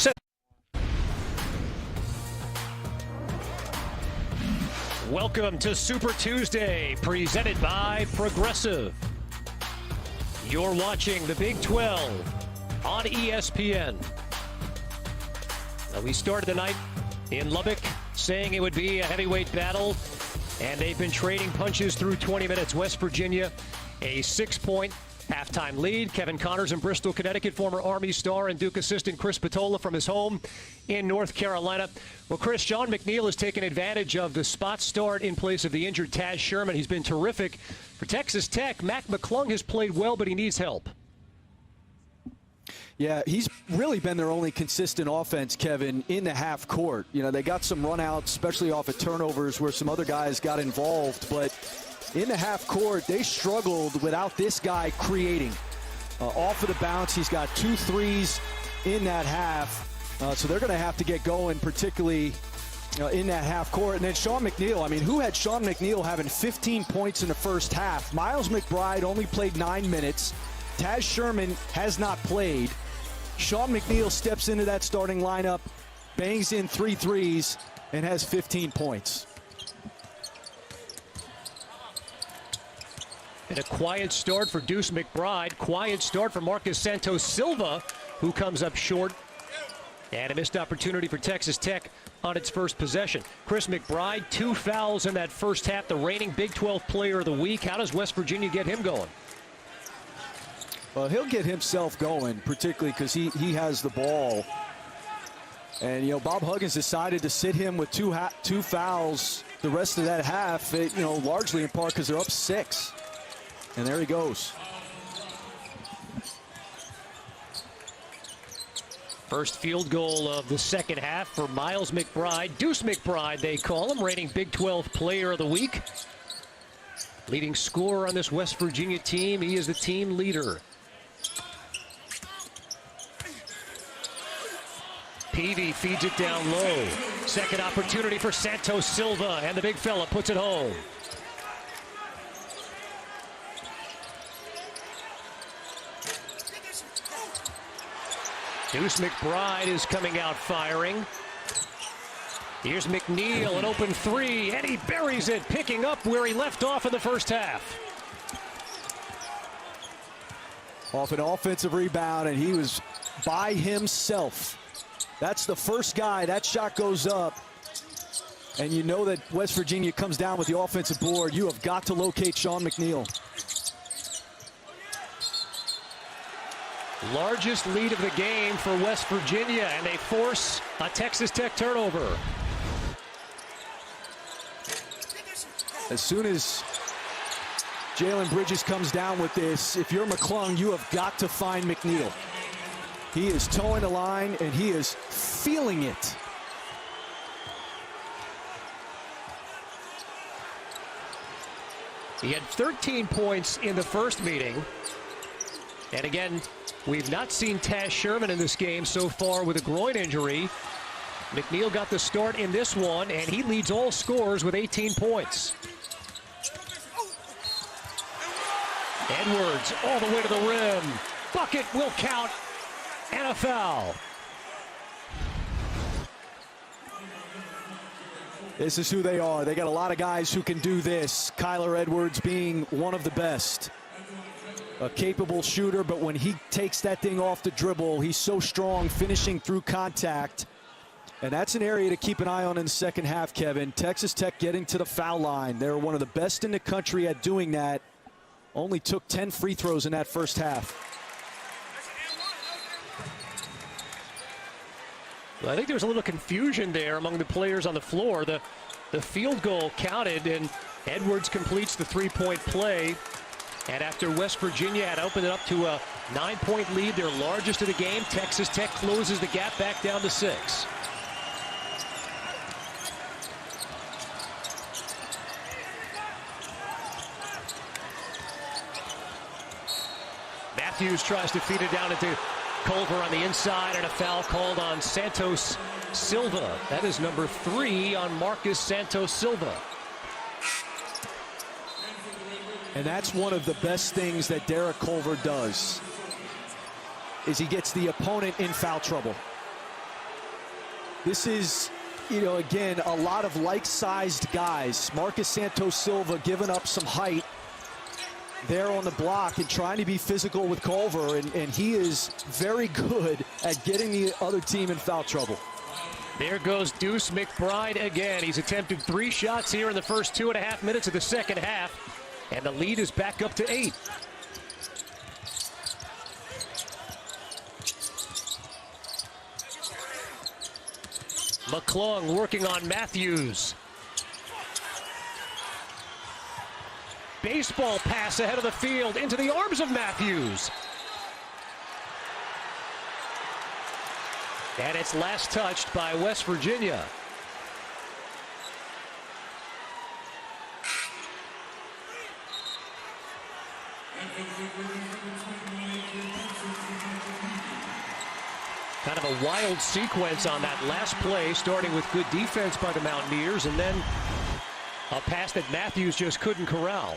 Welcome to Super Tuesday, presented by Progressive. You're watching the Big 12 on ESPN. We started the night in Lubbock saying it would be a heavyweight battle, and they've been trading punches through 20 minutes. West Virginia, a 6-point halftime lead. Kevin Connors in Bristol, Connecticut, former Army star and Duke assistant Chris Patola from his home in North Carolina. Well, Chris, Sean McNeil has taken advantage of the spot start in place of the injured Taz Sherman. He's been terrific. For Texas Tech, Mac McClung has played well, but he needs help. Yeah, he's really been their only consistent offense, Kevin, in the half court. They got some runouts, especially off of turnovers where some other guys got involved, but in the half court, they struggled without this guy creating. Off of the bounce, he's got 2 threes in that half, so they're going to have to get going, particularly in that half court. And then Sean McNeil, who had Sean McNeil having 15 points in the first half? Miles McBride only played 9 minutes. Taz Sherman has not played. Sean McNeil steps into that starting lineup, bangs in 3 threes, and has 15 points. And a quiet start for Deuce McBride. Quiet start for Marcus Santos Silva, who comes up short. And a missed opportunity for Texas Tech on its first possession. Chris McBride, 2 fouls in that first half, the reigning Big 12 Player of the Week. How does West Virginia get him going? Well, he'll get himself going, particularly because he has the ball. And, Bob Huggins decided to sit him with two fouls the rest of that half, largely in part because they're up 6. And there he goes. First field goal of the second half for Miles McBride. Deuce McBride, they call him, reigning Big 12 Player of the Week. Leading scorer on this West Virginia team. He is the team leader. Peavy feeds it down low. Second opportunity for Santos Silva, and the big fella puts it home. Deuce McBride is coming out firing. Here's McNeil, an open 3, and he buries it, picking up where he left off in the first half. Off an offensive rebound, and he was by himself. That's the first guy. That shot goes up. And you know that West Virginia comes down with the offensive board. You have got to locate Sean McNeil. Largest lead of the game for West Virginia, and they force a Texas Tech turnover. As soon as Jalen Bridges comes down with this, if you're McClung, you have got to find McNeil. He is towing the line, and he is feeling it. He had 13 points in the first meeting. And again, we've not seen Taz Sherman in this game so far with a groin injury. McNeil got the start in this one, and he leads all scorers with 18 points. Edwards all the way to the rim. Bucket will count, and a foul. This is who they are. They got a lot of guys who can do this. Kyler Edwards being one of the best. A capable shooter, but when he takes that thing off the dribble, he's so strong finishing through contact. And that's an area to keep an eye on in the second half, Kevin. Texas Tech getting to the foul line. They're one of the best in the country at doing that. Only took 10 free throws in that first half. Well, I think there was a little confusion there among the players on the floor. The field goal counted, and Edwards completes the three-point play. And after West Virginia had opened it up to a 9-point lead, their largest of the game, Texas Tech closes the gap back down to 6. Matthews tries to feed it down into Culver on the inside, and a foul called on Santos Silva. That is number 3 on Marcus Santos Silva. And that's one of the best things that Derek Culver does, is he gets the opponent in foul trouble. This is, again, a lot of like-sized guys. Marcus Santos Silva giving up some height there on the block and trying to be physical with Culver, and he is very good at getting the other team in foul trouble. There goes Deuce McBride again. He's attempted 3 shots here in the first 2.5 minutes of the second half. And the lead is back up to 8. McClung working on Matthews. Baseball pass ahead of the field into the arms of Matthews. And it's last touched by West Virginia. Kind of a wild sequence on that last play, starting with good defense by the Mountaineers, and then a pass that Matthews just couldn't corral.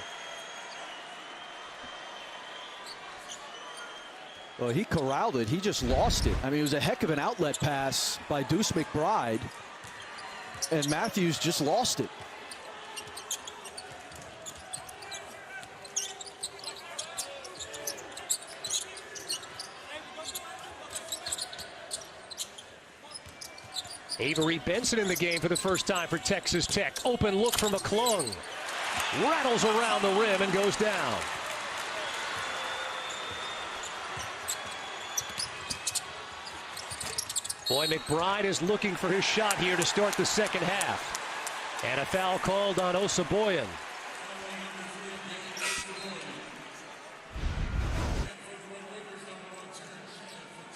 Well, he corralled it. He just lost it. I mean, it was a heck of an outlet pass by Deuce McBride, and Matthews just lost it. Avery Benson in the game for the first time for Texas Tech. Open look for McClung. Rattles around the rim and goes down. Boy, McBride is looking for his shot here to start the second half. And a foul called on Osaboyan.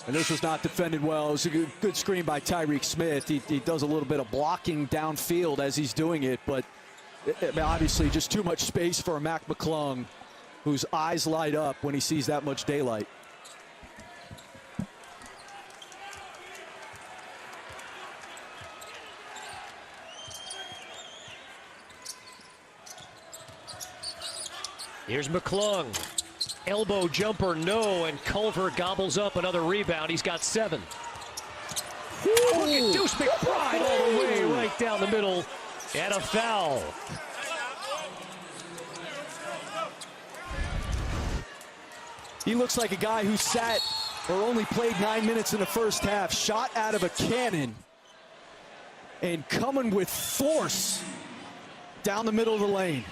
And this was not defended well. It was a good screen by Tyreek Smith. He does a little bit of blocking downfield as he's doing it, but obviously just too much space for Mac McClung, whose eyes light up when he sees that much daylight. Here's McClung. Elbow jumper, no, and Culver gobbles up another rebound. He's got 7. Look at Deuce McBride all the way right down the middle, and a foul. He looks like a guy who sat or only played 9 minutes in the first half, shot out of a cannon, and coming with force down the middle of the lane.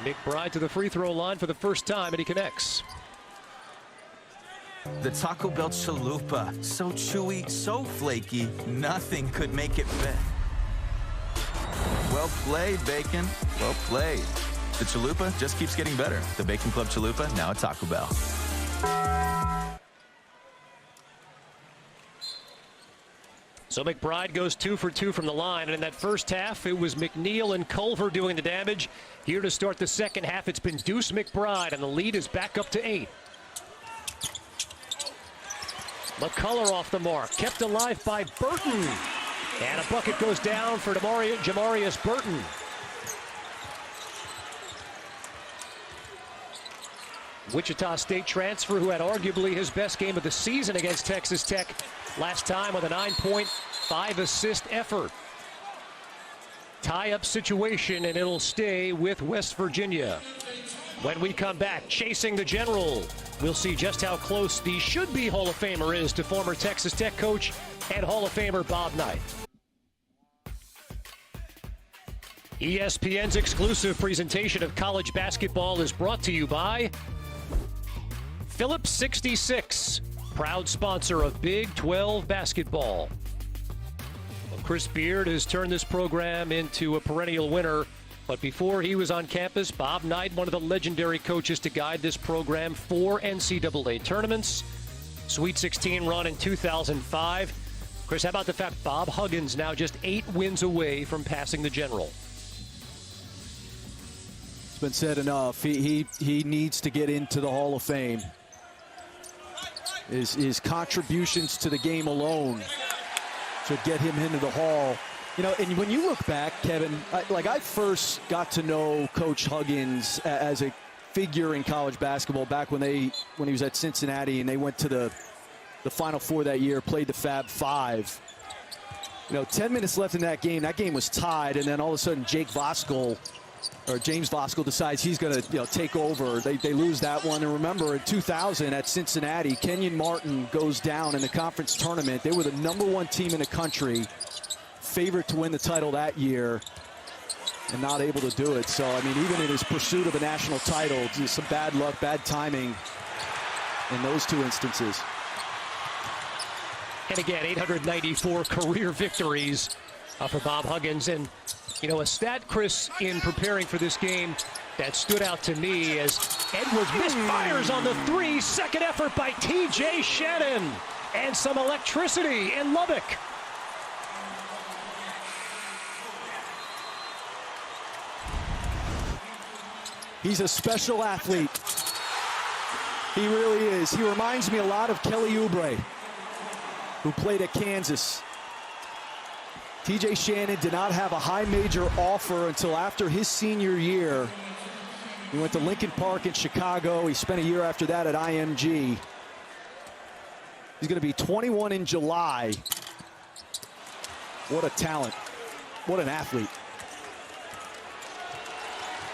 McBride to the free throw line for the first time, and he connects. The Taco Bell chalupa, so chewy, so flaky, nothing could make it fit. Well played, Bacon. Well played. The chalupa just keeps getting better. The Bacon Club chalupa, now at Taco Bell. So McBride goes 2 for 2 from the line, and in that first half, it was McNeil and Culver doing the damage. Here to start the second half, it's been Deuce McBride, and the lead is back up to 8. McCullough off the mark, kept alive by Burton. And a bucket goes down for Jamarius Burton. Wichita State transfer who had arguably his best game of the season against Texas Tech last time with a 9-point, 5-assist effort. Tie-up situation, and it'll stay with West Virginia. When we come back, chasing the General, we'll see just how close the should-be Hall of Famer is to former Texas Tech coach and Hall of Famer Bob Knight. ESPN's exclusive presentation of college basketball is brought to you by Phillips 66, proud sponsor of Big 12 basketball. Well, Chris Beard has turned this program into a perennial winner, but before he was on campus, Bob Knight, one of the legendary coaches to guide this program, 4 NCAA tournaments, Sweet 16 run in 2005. Chris, how about the fact Bob Huggins now just 8 wins away from passing the General? It's been said enough. He needs to get into the Hall of Fame. His contributions to the game alone should get him into the Hall. You know, and when you look back, Kevin, I first got to know Coach Huggins as a figure in college basketball back when he was at Cincinnati and they went to the Final Four that year, played the Fab Five. You know, 10 minutes left in that game. That game was tied, and then all of a sudden James Voskuhl decides he's going to take over. They lose that one. And remember, in 2000 at Cincinnati, Kenyon Martin goes down in the conference tournament. They were the #1 team in the country, favorite to win the title that year, and not able to do it. So, I mean, even in his pursuit of a national title, just some bad luck, bad timing in those 2 instances. And again, 894 career victories for Bob Huggins. And, you know, a stat, Chris, in preparing for this game that stood out to me as Edwards misfires on the 3. Second effort by T.J. Shannon. And some electricity in Lubbock. He's a special athlete. He really is. He reminds me a lot of Kelly Oubre, who played at Kansas. T.J. Shannon did not have a high major offer until after his senior year. He went to Lincoln Park in Chicago. He spent a year after that at IMG. He's going to be 21 in July. What a talent. What an athlete.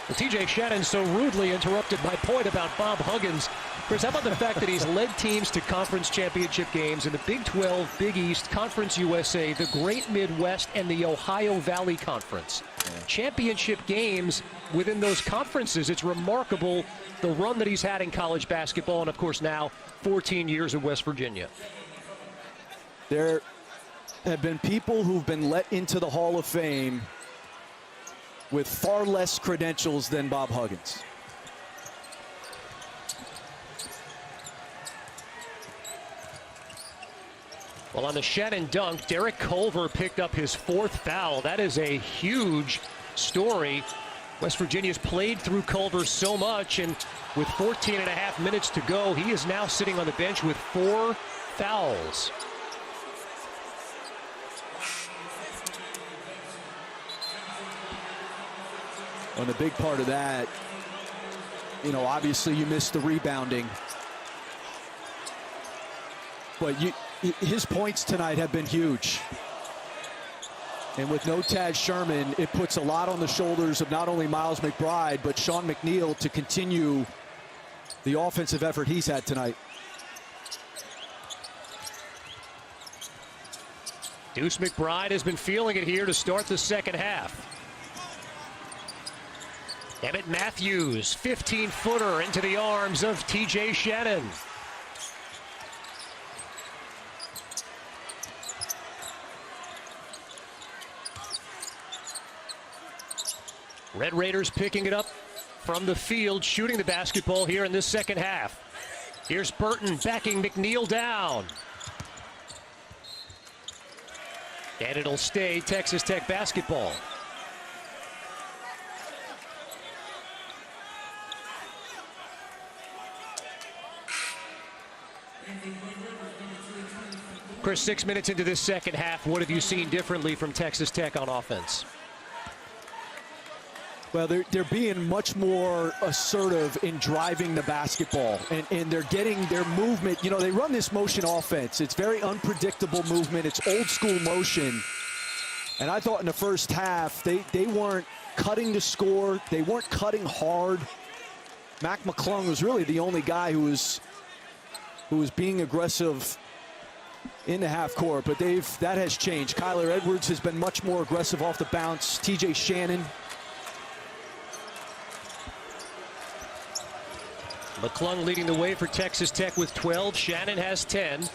Well, T.J. Shannon so rudely interrupted my point about Bob Huggins. Chris, how about the fact that he's led teams to conference championship games in the Big 12, Big East, Conference USA, the Great Midwest, and the Ohio Valley Conference? championship games within those conferences. It's remarkable the run that he's had in college basketball, and of course now 14 years at West Virginia. There have been people who've been let into the Hall of Fame with far less credentials than Bob Huggins. Well, on the Shannon dunk, Derek Culver picked up his 4th foul. That is a huge story. West Virginia's played through Culver so much, and with 14 and a half minutes to go, he is now sitting on the bench with 4 fouls. And the big part of that, you know, obviously you missed the rebounding. But his points tonight have been huge. And with no Taz Sherman, it puts a lot on the shoulders of not only Miles McBride, but Sean McNeil to continue the offensive effort he's had tonight. Deuce McBride has been feeling it here to start the second half. Emmett Matthews, 15-footer into the arms of TJ Shannon. Red Raiders picking it up from the field, shooting the basketball here in this second half. Here's Burton backing McNeil down. And it'll stay Texas Tech basketball. Chris, 6 minutes into this second half, what have you seen differently from Texas Tech on offense? Well, they're being much more assertive in driving the basketball, and they're getting their movement. You know, they run this motion offense. It's very unpredictable movement. It's old school motion. And I thought in the first half, they weren't cutting to score. They weren't cutting hard. Mac McClung was really the only guy who was being aggressive in the half court, but that has changed. Kyler Edwards has been much more aggressive off the bounce. TJ Shannon. McClung leading the way for Texas Tech with 12. Shannon has 10.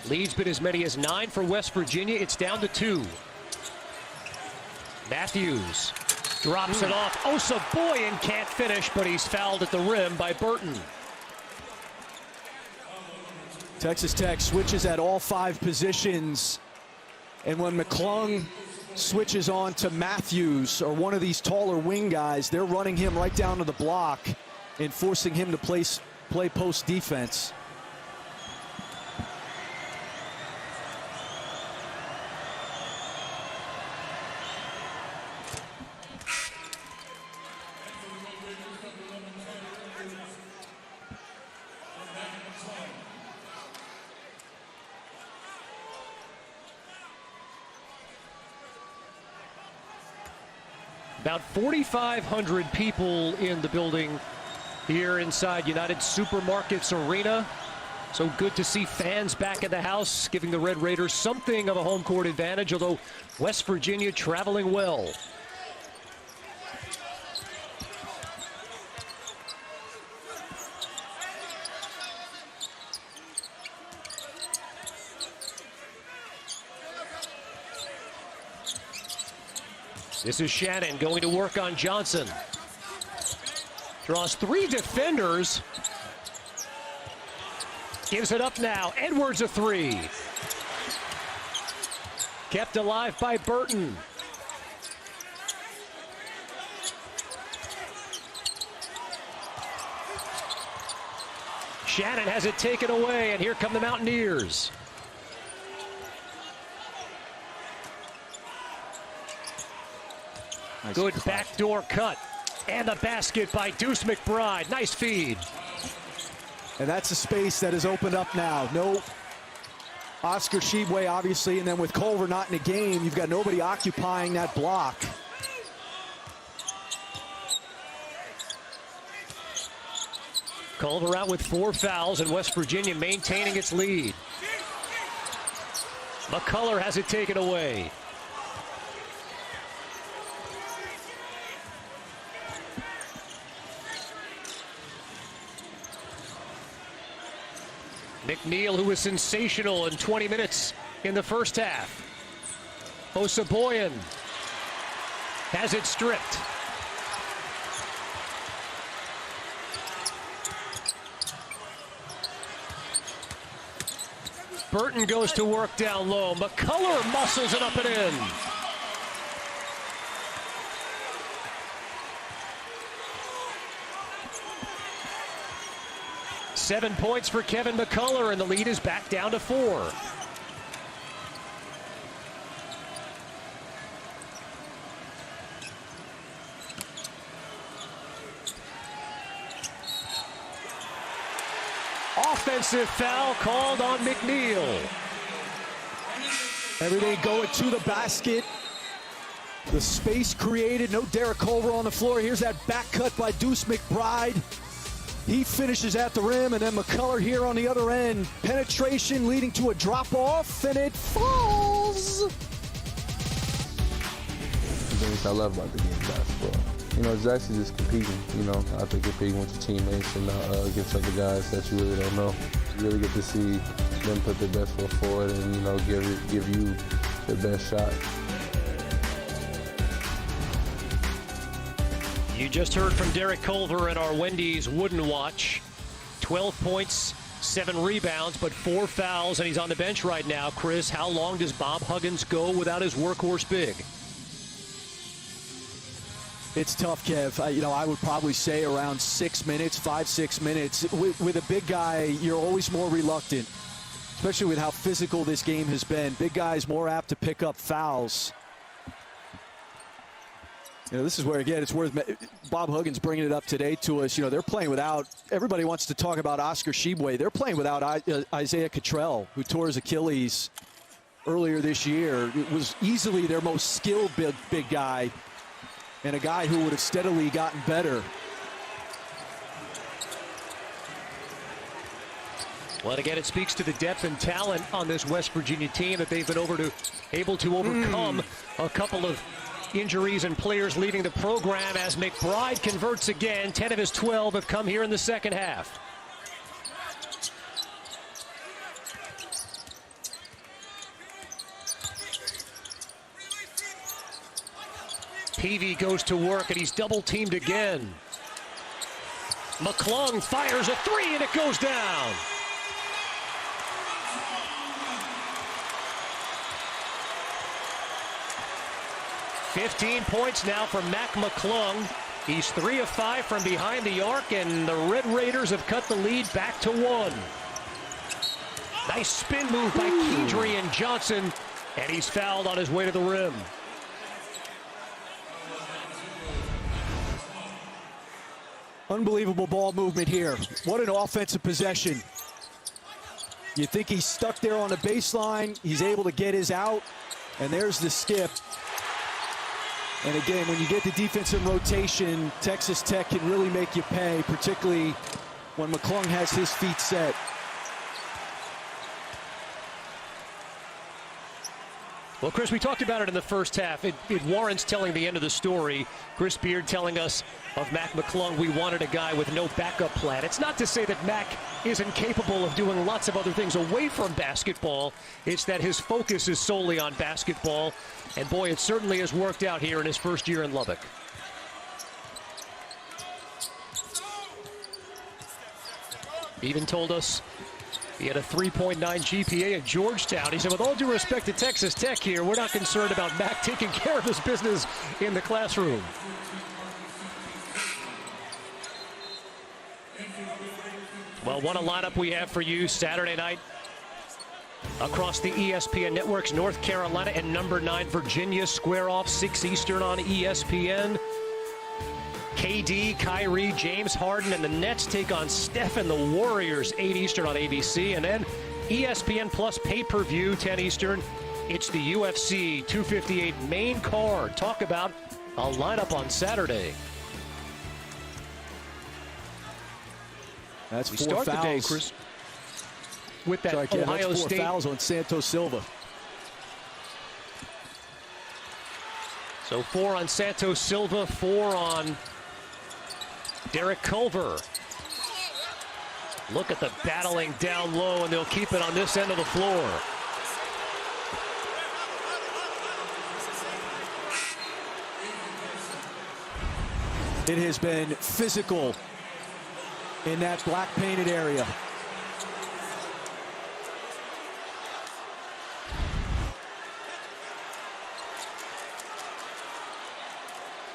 Lead's been as many as 9 for West Virginia. It's down to 2. Matthews drops it off. Osabuoyen can't finish, but he's fouled at the rim by Burton. Texas Tech switches at all 5 positions, and when McClung switches on to Matthews or one of these taller wing guys, they're running him right down to the block and forcing him to play post defense. About 4,500 people in the building here inside United Supermarkets Arena. So good to see fans back in the house, giving the Red Raiders something of a home court advantage, although West Virginia traveling well. This is Shannon going to work on Johnson. Draws 3 defenders. Gives it up now. Edwards a 3. Kept alive by Burton. Shannon has it taken away, and here come the Mountaineers. Nice Good clutch. backdoor cut. And the basket by Deuce McBride. Nice feed. And that's a space that is opened up now. No Oscar Tshiebwe, obviously, and then with Culver not in the game, you've got nobody occupying that block. Culver out with 4 fouls, and West Virginia maintaining its lead. McCullough has it taken away. McNeil, who was sensational in 20 minutes in the first half. Osaboyan has it stripped. Burton goes to work down low. McCullough muscles it up and in. Seven points for Kevin McCullough, and the lead is back down to 4. Offensive foul called on McNeil. Everything going to the basket. The space created. No Derek Culver on the floor. Here's that back cut by Deuce McBride. He finishes at the rim, and then McCullough here on the other end. Penetration leading to a drop-off, and it falls. The things I love about the game of basketball. You know, it's actually just competing, you know, out there competing with your teammates and against other guys that you really don't know. You really get to see them put their best foot forward and, you know, give you their best shot. You just heard from Derek Culver in our Wendy's Wooden Watch. 12 points, 7 rebounds, but 4 fouls, and he's on the bench right now. Chris, how long does Bob Huggins go without his workhorse big? It's tough, Kev. I would probably say around 6 minutes, 5-6 minutes. With a big guy, you're always more reluctant, especially with how physical this game has been. Big guys more apt to pick up fouls. You know, this is where, again, it's worth Bob Huggins bringing it up today to us. You know, they're playing without, everybody wants to talk about Oscar Tshiebwe. They're playing without Isaiah Cottrell, who tore his Achilles earlier this year. It was easily their most skilled big guy, and a guy who would have steadily gotten better. Well, again, it speaks to the depth and talent on this West Virginia team that they've been able to overcome a couple of injuries and players leaving the program as McBride converts again. 10 of his 12 have come here in the second half. Peavy goes to work, and he's double-teamed again. McClung fires a 3, and it goes down. $15 points now for Mac McClung. He's 3 of 5 from behind the arc, and the Red Raiders have cut the lead back to 1. Nice spin move by Kedrian Johnson, and he's fouled on his way to the rim. Unbelievable ball movement here. What an offensive possession. You think he's stuck there on the baseline. He's able to get his out, and there's the skip. And again, when you get the defense in rotation, Texas Tech can really make you pay, particularly when McClung has his feet set. Well, Chris, we talked about it in the first half. It warrants telling the end of the story. Chris Beard telling us of Mac McClung, we wanted a guy with no backup plan. It's not to say that Mac isn't capable of doing lots of other things away from basketball. It's that his focus is solely on basketball. And boy, it certainly has worked out here in his first year in Lubbock. He even told us he had a 3.9 GPA at Georgetown. He said, with all due respect to Texas Tech here, we're not concerned about Mac taking care of his business in the classroom. Well, what a lineup we have for you Saturday night across the ESPN networks. North Carolina and number 9 Virginia square off 6 Eastern on ESPN. KD, Kyrie, James Harden, and the Nets take on Steph and the Warriors 8 Eastern on ABC. And then ESPN Plus pay-per-view 10 Eastern. It's the UFC 258 main card. Talk about a lineup on Saturday. That's we 4 start fouls. the day, Chris, with that Ohio that's 4 State fouls on Santos Silva. So 4 on Santos Silva, 4 on Derek Culver. Look at the battling down low, and they'll keep it on this end of the floor. It has been physical in that black painted area.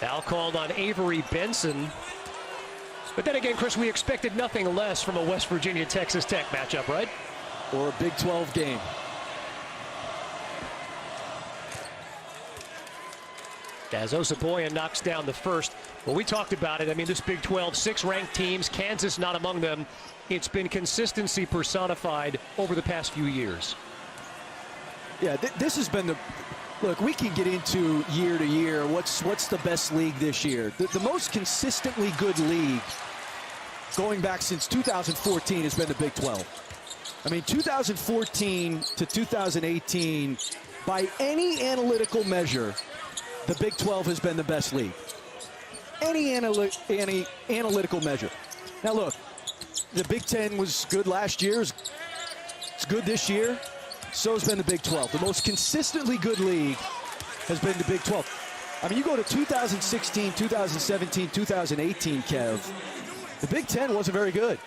Foul called on Avery Benson. But then again, Chris, we expected nothing less from a West Virginia-Texas Tech matchup, right? Or a Big 12 game. As Osaboyan knocks down the first. Well, we talked about it. I mean, this Big 12, 6 ranked teams, Kansas not among them. It's been consistency personified over the past few years. Yeah, this has been the... Look, we can get into year to year. What's the best league this year? The most consistently good league going back since 2014 has been the Big 12. I mean, 2014 to 2018, by any analytical measure, the Big 12 has been the best league. Any analytical measure. Now, look, the Big 10 was good last year. It's good this year. So has been the Big 12. The most consistently good league has been the Big 12. I mean, you go to 2016, 2017, 2018, Kev, the Big 10 wasn't very good.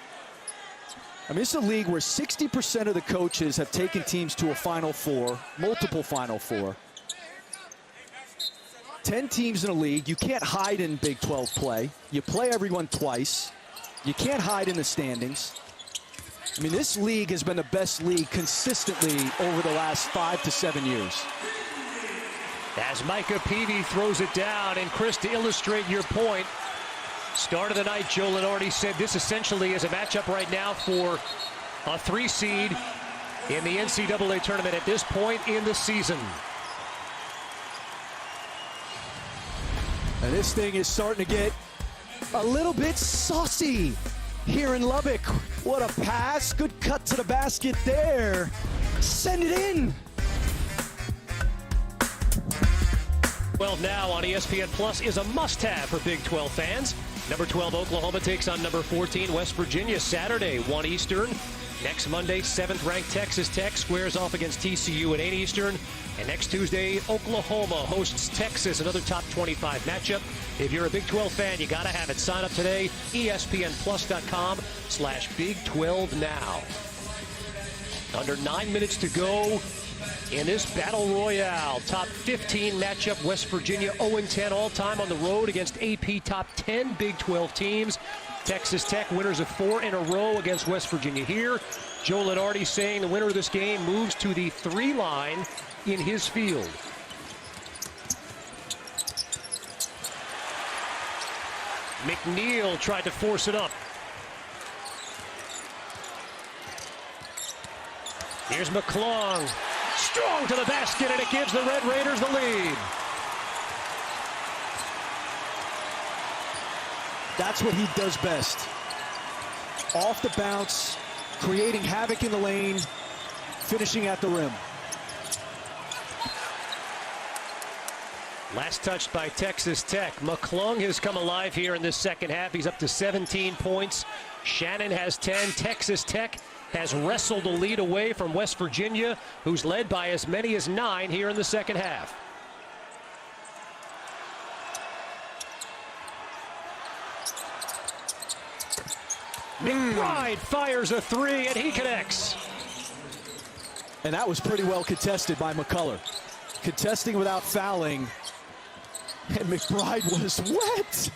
I mean, it's a league where 60% of the coaches have taken teams to a Final Four, multiple Final Four. 10 teams in a league. You can't hide in Big 12 play. You play everyone twice. You can't hide in the standings. I mean, this league has been the best league consistently over the last 5 to 7 years. As Micah Peavy throws it down, and Chris, to illustrate your point, start of the night, Joe Lenardi said this essentially is a matchup right now for a 3 seed in the NCAA tournament at this point in the season. And this thing is starting to get a little bit saucy here in Lubbock. What a pass. Good cut to the basket there. Send it in. 12 now on ESPN Plus is a must-have for Big 12 fans. Number 12 Oklahoma takes on number 14 West Virginia Saturday, 1 Eastern. Next Monday, 7th-ranked Texas Tech squares off against TCU at 8 Eastern. And next Tuesday, Oklahoma hosts Texas, another top 25 matchup. If you're a Big 12 fan, you got to have it. Sign up today, ESPNplus.com/Big12 now. Under 9 minutes to go in this battle royale. Top 15 matchup, West Virginia 0-10 all-time on the road against AP top 10 Big 12 teams. Texas Tech winners of 4 in a row against West Virginia here. Joe Lenardi saying the winner of this game moves to the 3 line in his field. McNeil tried to force it up. Here's McClung. Strong to the basket, and it gives the Red Raiders the lead. That's what he does best. Off the bounce, creating havoc in the lane, finishing at the rim. Last touched by Texas Tech. McClung has come alive here in this second half. He's up to 17 points. Shannon has 10. Texas Tech has wrestled a lead away from West Virginia, who's led by as many as 9 here in the second half. McBride fires a 3, and he connects. And that was pretty well contested by McCullough. Contesting without fouling. And McBride was wet.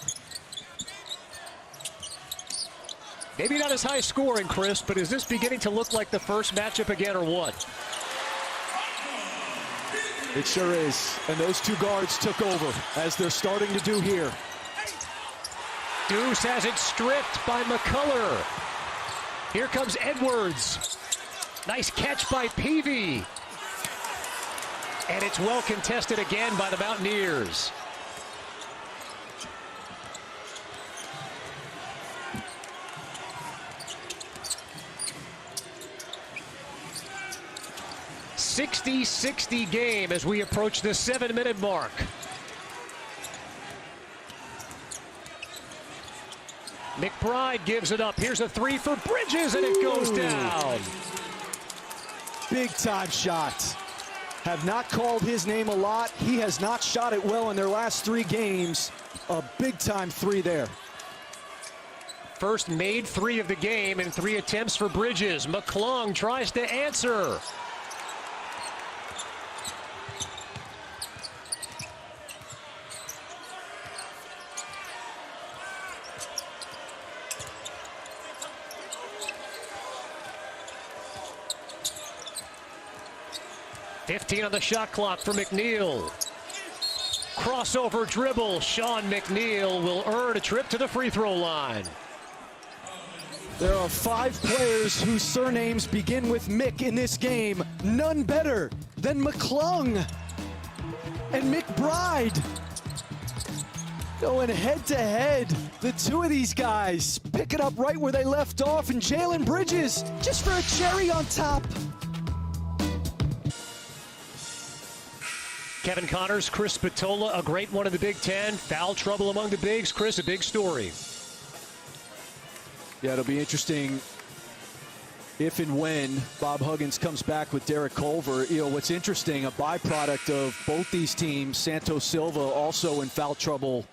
Maybe not as high scoring, Chris, but is this beginning to look like the first matchup again or what? It sure is. And those 2 guards took over, as they're starting to do here. Deuce has it stripped by McCullough. Here comes Edwards. Nice catch by Peavy. And it's well contested again by the Mountaineers. .60-60 game as we approach the 7-minute mark. McBride gives it up. Here's a three for Bridges, and it goes down. Big time shot. Have not called his name a lot. He has not shot it well in their last 3 games. A big time 3 there. First made 3 of the game in 3 attempts for Bridges. McClung tries to answer. .15 on the shot clock for McNeil. Crossover dribble. Sean McNeil will earn a trip to the free throw line. There are 5 players whose surnames begin with Mick in this game. None better than McClung and McBride. Going head to head. The 2 of these guys pick it up right where they left off, and Jalen Bridges just for a cherry on top. Kevin Connors, Chris Spatola, a great one in the Big Ten. Foul trouble among the bigs. Chris, a big story. Yeah, it'll be interesting if and when Bob Huggins comes back with Derek Culver. You know, what's interesting, a byproduct of both these teams, Santos Silva also in foul trouble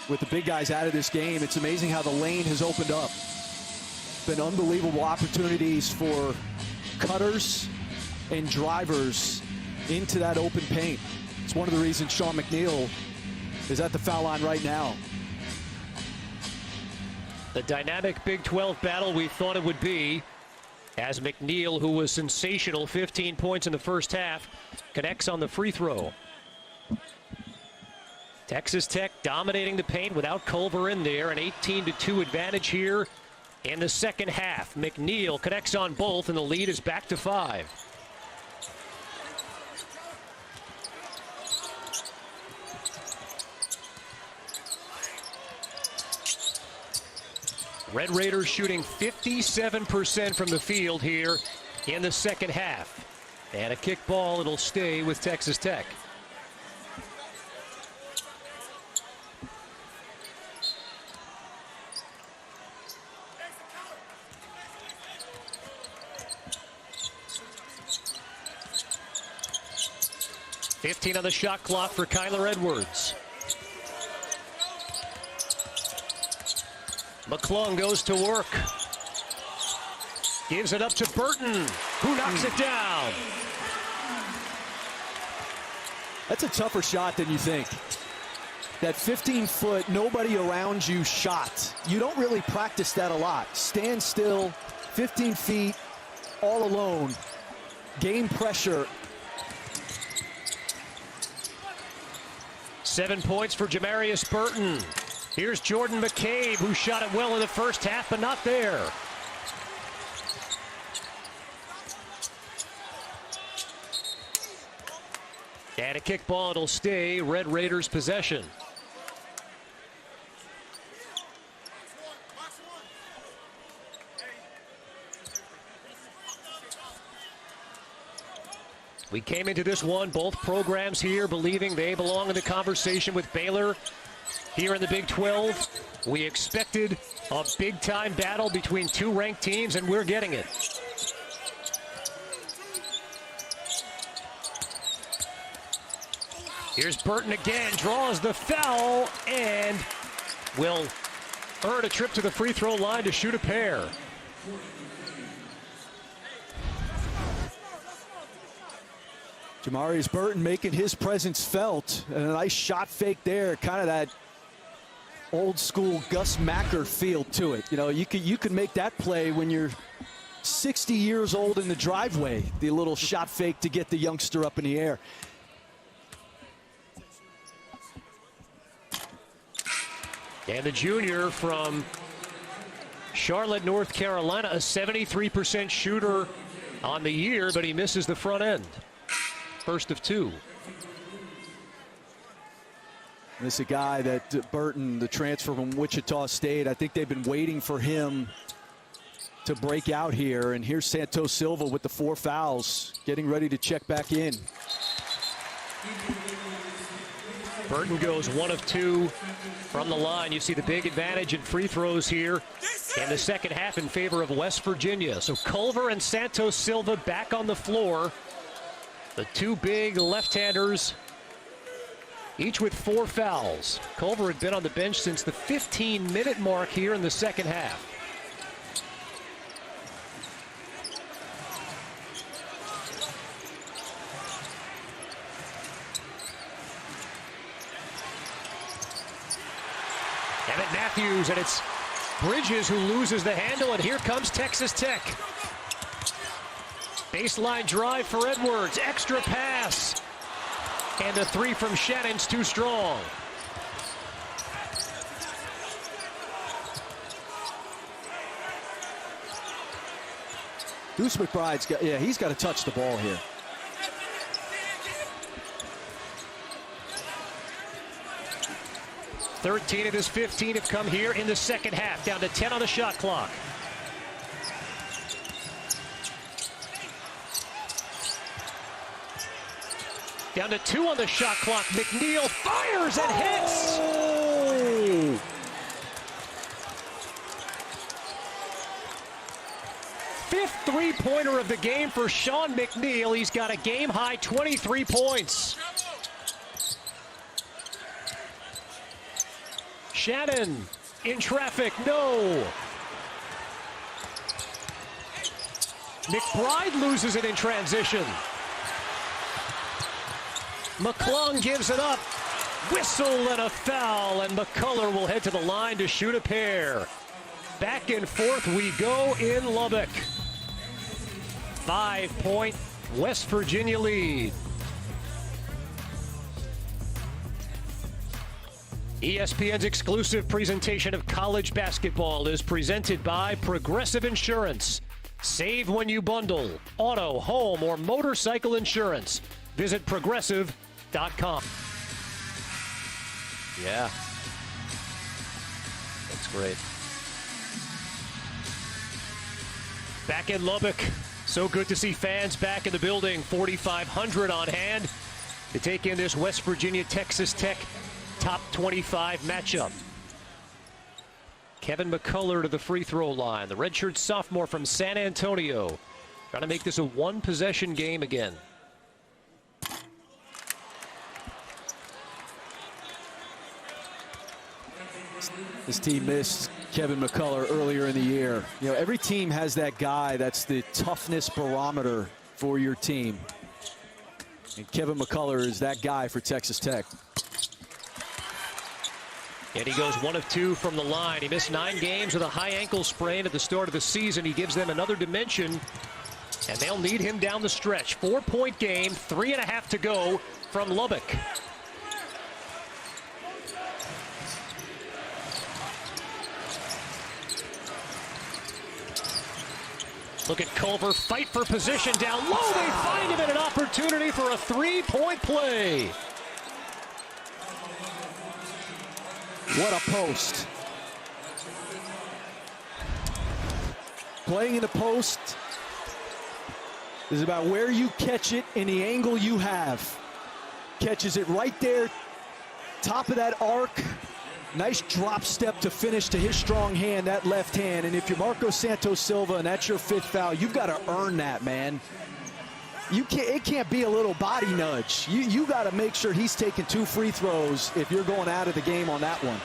with the big guys out of this game. It's amazing how the lane has opened up. Been unbelievable opportunities for cutters and drivers into that open paint. It's one of the reasons Sean McNeil is at the foul line right now. The dynamic Big 12 battle we thought it would be, as McNeil, who was sensational, 15 points in the first half, connects on the free throw. Texas Tech dominating the paint without Culver in there, an 18-2 advantage here in the second half. McNeil connects on both, and the lead is back to 5. Red Raiders shooting 57% from the field here in the second half. And a kick ball, it'll stay with Texas Tech. .15 on the shot clock for Kyler Edwards. McClung goes to work. Gives it up to Burton, who knocks it down. That's a tougher shot than you think. That 15-foot, nobody around you shot. You don't really practice that a lot. Stand still, 15 feet, all alone. Game pressure. 7 points for Jamarius Burton. Here's Jordan McCabe, who shot it well in the first half, but not there. And a kick ball, it'll stay Red Raiders possession. We came into this one, both programs here believing they belong in the conversation with Baylor. Here in the Big 12, we expected a big-time battle between 2 ranked teams, and we're getting it. Here's Burton again, draws the foul, and will earn a trip to the free throw line to shoot a pair. Jamarius Burton making his presence felt. And a nice shot fake there, kind of that old school Gus Macker feel to it. You know, you could make that play when you're 60 years old in the driveway. The little shot fake to get the youngster up in the air. And the junior from Charlotte, North Carolina, a 73% shooter on the year, but he misses the front end. First of 2. This is a guy that Burton, the transfer from Wichita State, I think they've been waiting for him to break out here. And here's Santos Silva with the 4 fouls, getting ready to check back in. Burton goes 1 of 2 from the line. You see the big advantage in free throws here in the second half in favor of West Virginia. So Culver and Santos Silva back on the floor. The two big left-handers, each with 4 fouls. Culver had been on the bench since the 15-minute mark here in the second half. Emmett Matthews, and it's Bridges who loses the handle, and here comes Texas Tech. Baseline drive for Edwards, extra pass. And the 3 from Shannon's too strong. Deuce McBride's got, he's got to touch the ball here. "13 of his 15 have come here in the second half, down to 10 on the shot clock. Down to 2 on the shot clock. McNeil fires and hits. Oh! Fifth three-pointer of the game for Sean McNeil. He's got a game-high 23 points. Shannon in traffic, no. McBride loses it in transition. McClung gives it up. Whistle and a foul, and McCullough will head to the line to shoot a pair. Back and forth we go in Lubbock. 5-point West Virginia lead. ESPN's exclusive presentation of college basketball is presented by Progressive Insurance. Save when you bundle auto, home, or motorcycle insurance. Visit progressive.com. Yeah. That's great. Back in Lubbock. So good to see fans back in the building. 4,500 on hand to take in this West Virginia-Texas Tech top 25 matchup. Kevin McCullough to the free throw line. The redshirt sophomore from San Antonio. Trying to make this a one-possession game again. This team missed Kevin McCullough earlier in the year. You know, every team has that guy that's the toughness barometer for your team. And Kevin McCullough is that guy for Texas Tech. And he goes 1 of 2 from the line. He missed 9 games with a high ankle sprain at the start of the season. He gives them another dimension, and they'll need him down the stretch. 4-point game, 3.5 to go from Lubbock. Look at Culver fight for position down low. They find him in an opportunity for a 3-point play. What a post. Playing in the post is about where you catch it and the angle you have. Catches it right there, top of that arc. Nice drop step to finish to his strong hand, that left hand. And if you're Marco Santos Silva and that's your 5th foul, you've got to earn that, man. It can't be a little body nudge. You got to make sure he's taking 2 free throws if you're going out of the game on that one.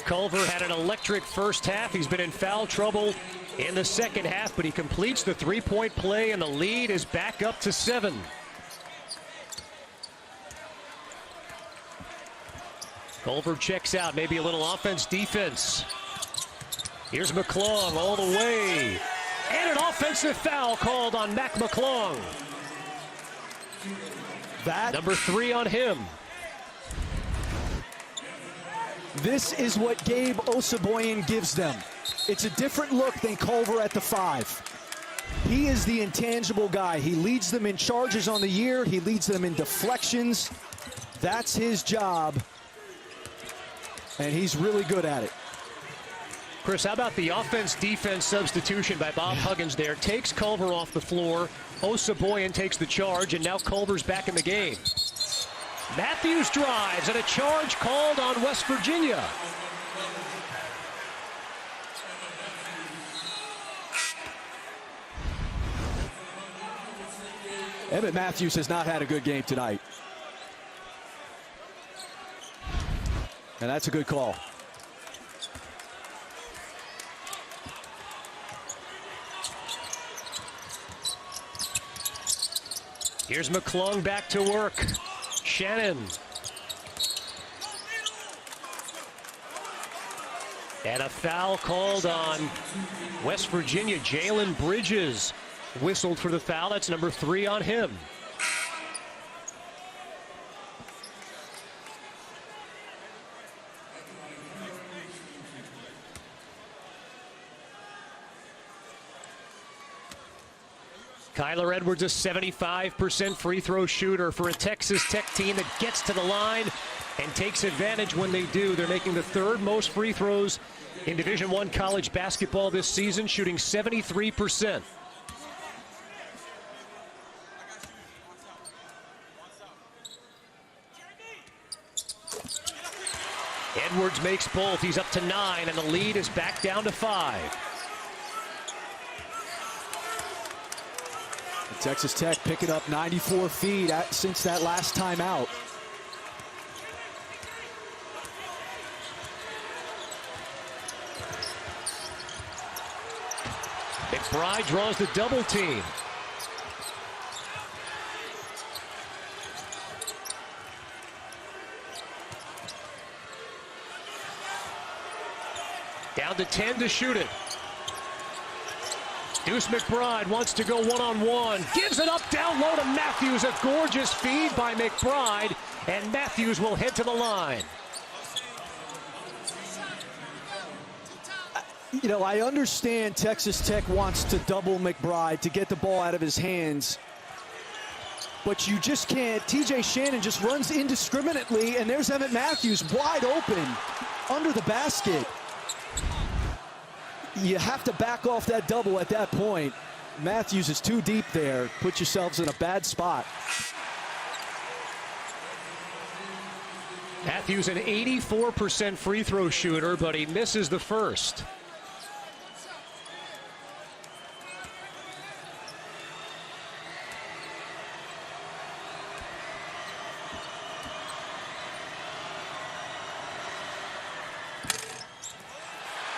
Culver had an electric first half. He's been in foul trouble in the second half, but he completes the 3-point play, and the lead is back up to 7. Culver checks out, maybe a little offense, defense. Here's McClung all the way. And an offensive foul called on Mac McClung. That number 3 on him. This is what Gabe Osaboyan gives them. It's a different look than Culver at the 5. He is the intangible guy. He leads them in charges on the year. He leads them in deflections. That's his job. And he's really good at it. Chris, how about the offense-defense substitution by Bob Huggins there? Takes Culver off the floor. Osaboyan takes the charge, and now Culver's back in the game. Matthews drives, and a charge called on West Virginia. Emmett Matthews has not had a good game tonight. And that's a good call. Here's McClung back to work. Shannon. And a foul called on West Virginia. Jalen Bridges whistled for the foul. That's number 3 on him. Kyler Edwards, a 75% free throw shooter for a Texas Tech team that gets to the line and takes advantage when they do. They're making the 3rd most free throws in Division I college basketball this season, shooting 73%. Edwards makes both. He's up to 9, and the lead is back down to 5. Texas Tech picking up 94 feet since that last time out. McBride draws the double team. Down to 10 to shoot it. Deuce McBride wants to go one-on-one. Gives it up down low to Matthews. A gorgeous feed by McBride. And Matthews will head to the line. You know, I understand Texas Tech wants to double McBride to get the ball out of his hands. But you just can't. TJ Shannon just runs indiscriminately, and there's Emmett Matthews wide open under the basket. You have to back off that double at that point. Matthews is too deep there. Put yourselves in a bad spot. Matthews, an 84% free throw shooter, but he misses the first.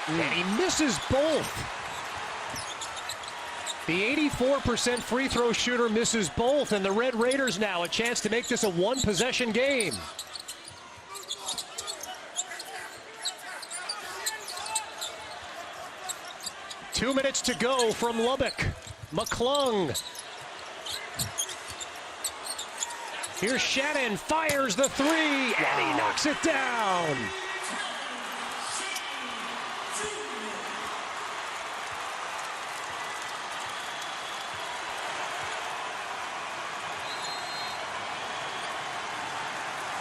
And he misses both. The 84% free throw shooter misses both, and the Red Raiders now a chance to make this a 1-possession game. Two minutes to go from Lubbock. McClung. Here's Shannon, fires the 3, and he knocks it down.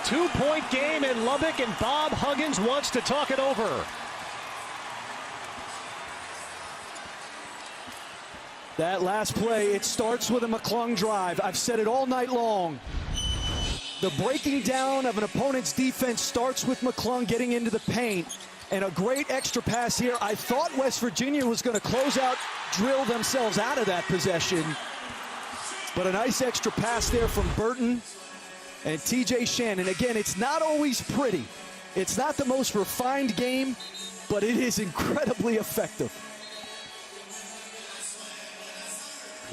Two-point game in Lubbock, and Bob Huggins wants to talk it over. That last play, it starts with a McClung drive. I've said it all night long. The breaking down of an opponent's defense starts with McClung getting into the paint. And a great extra pass here. I thought West Virginia was going to close out, drill themselves out of that possession. But a nice extra pass there from Burton. And TJ Shannon, again, it's not always pretty. It's not the most refined game, but it is incredibly effective.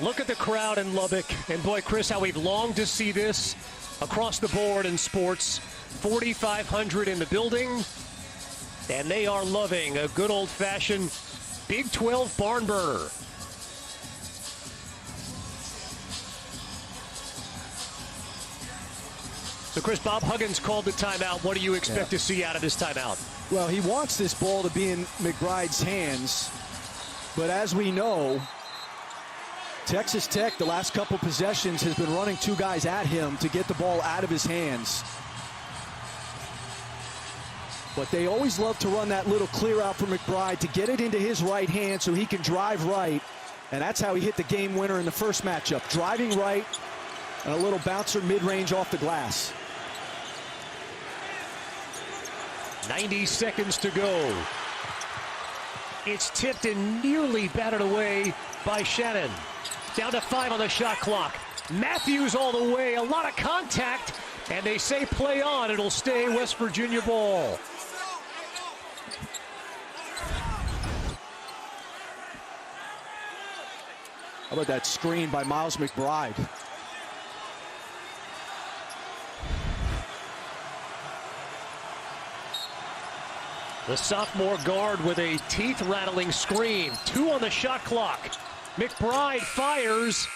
Look at the crowd in Lubbock. And boy, Chris, how we've longed to see this across the board in sports. 4,500 in the building. And they are loving a good old-fashioned Big 12 barn burner. So, Chris, Bob Huggins called the timeout. What do you expect to see out of this timeout? Well, he wants this ball to be in McBride's hands. But as we know, Texas Tech, the last couple possessions, has been running 2 guys at him to get the ball out of his hands. But they always love to run that little clear out for McBride to get it into his right hand so he can drive right. And that's how he hit the game winner in the first matchup. Driving right and a little bouncer mid-range off the glass. 90 seconds to go. It's tipped and nearly batted away by Shannon. Down to 5 on the shot clock. Matthews all the way, a lot of contact, and they say play on. It'll stay West Virginia ball. How about that screen by Miles McBride? The sophomore guard with a teeth-rattling screen. 2 on the shot clock. McBride fires.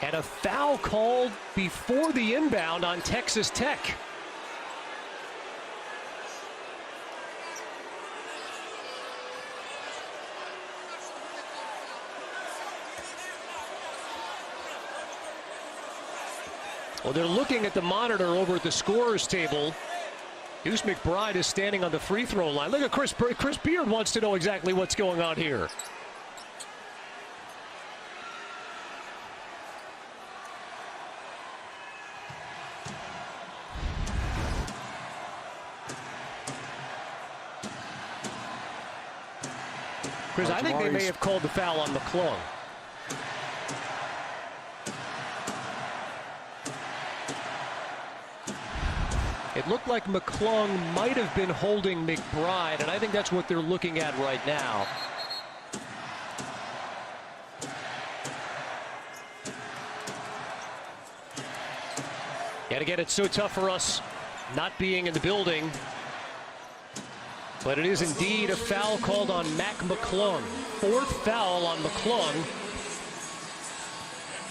And a foul called before the inbound on Texas Tech. Well, they're looking at the monitor over at the scorer's table. Deuce McBride is standing on the free throw line. Look at Chris Beard wants to know exactly what's going on here. Chris, I think they may have called the foul on McClung. It looked like McClung might have been holding McBride, and I think that's what they're looking at right now. Yet again, it's so tough for us not being in the building. But it is indeed a foul called on Mac McClung. 4th foul on McClung.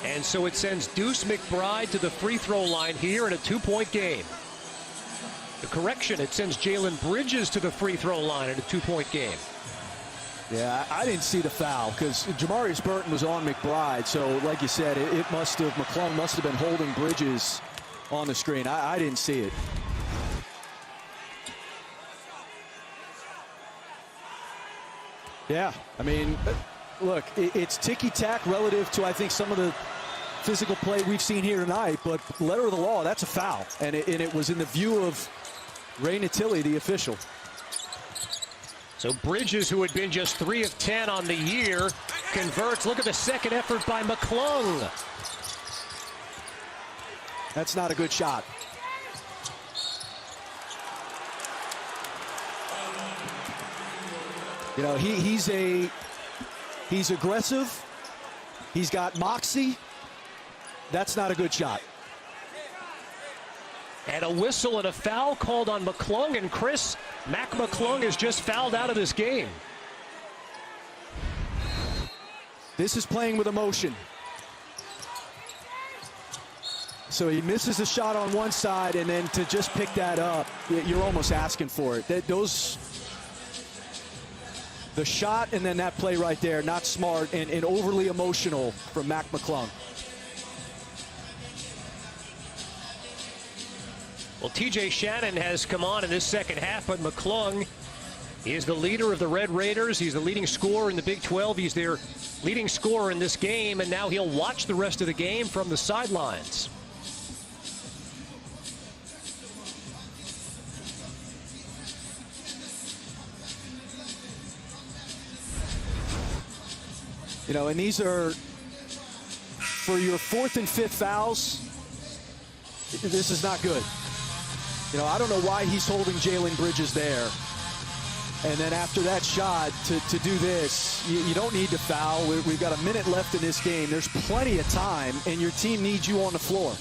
And so it sends Deuce McBride to the free throw line here in a 2-point game. The correction, it sends Jalen Bridges to the free throw line in a 2-point game. Yeah, I didn't see the foul because Jamarius Burton was on McBride. So like you said, McClung must have been holding Bridges on the screen. I didn't see it. Yeah, I mean, look, it's ticky-tack relative to, I think, some of the physical play we've seen here tonight, but letter of the law, that's a foul. And it was in the view of Ray Natilli, the official. So Bridges, who had been just 3 of 10 on the year, converts. Look at the second effort by McClung. That's not a good shot. You know, he's aggressive. He's got moxie. That's not a good shot. And a whistle and a foul called on McClung, and Chris, Mac McClung is just fouled out of this game. This is playing with emotion. So he misses a shot on one side, and then to just pick that up, you're almost asking for it. The shot and then that play right there, not smart and overly emotional from Mac McClung. Well, TJ Shannon has come on in this second half, but McClung is the leader of the Red Raiders. He's the leading scorer in the Big 12. He's their leading scorer in this game, and now he'll watch the rest of the game from the sidelines. You know, and these are, for your 4th and 5th fouls, this is not good. You know, I don't know why he's holding Jalen Bridges there. And then after that shot, to do this, you don't need to foul. We've got a minute left in this game. There's plenty of time, and your team needs you on the floor.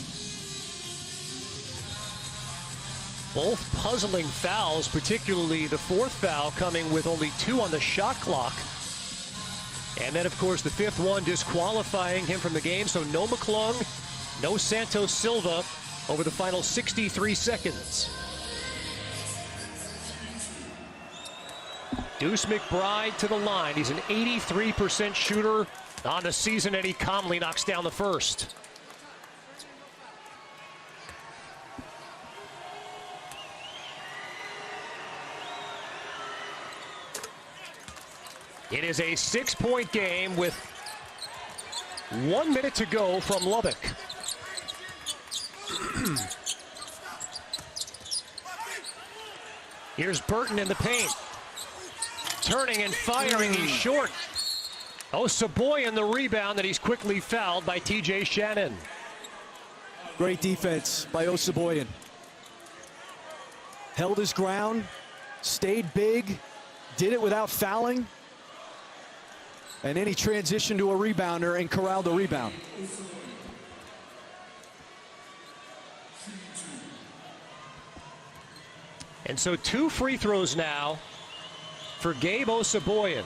Both puzzling fouls, particularly the 4th foul coming with only 2 on the shot clock. And then, of course, the 5th one disqualifying him from the game. So no McClung, no Santos Silva over the final 63 seconds. Deuce McBride to the line. He's an 83% shooter on the season, and he calmly knocks down the first. It is a 6-point game with 1 minute to go from Lubbock. Here's Burton in the paint. Turning and firing, he's short. Saboyan the rebound, that he's quickly fouled by TJ Shannon. Great defense by Saboyan. Held his ground, stayed big, did it without fouling. And then he transitioned to a rebounder and corralled the rebound. And so 2 free throws now for Gabe Saboyan,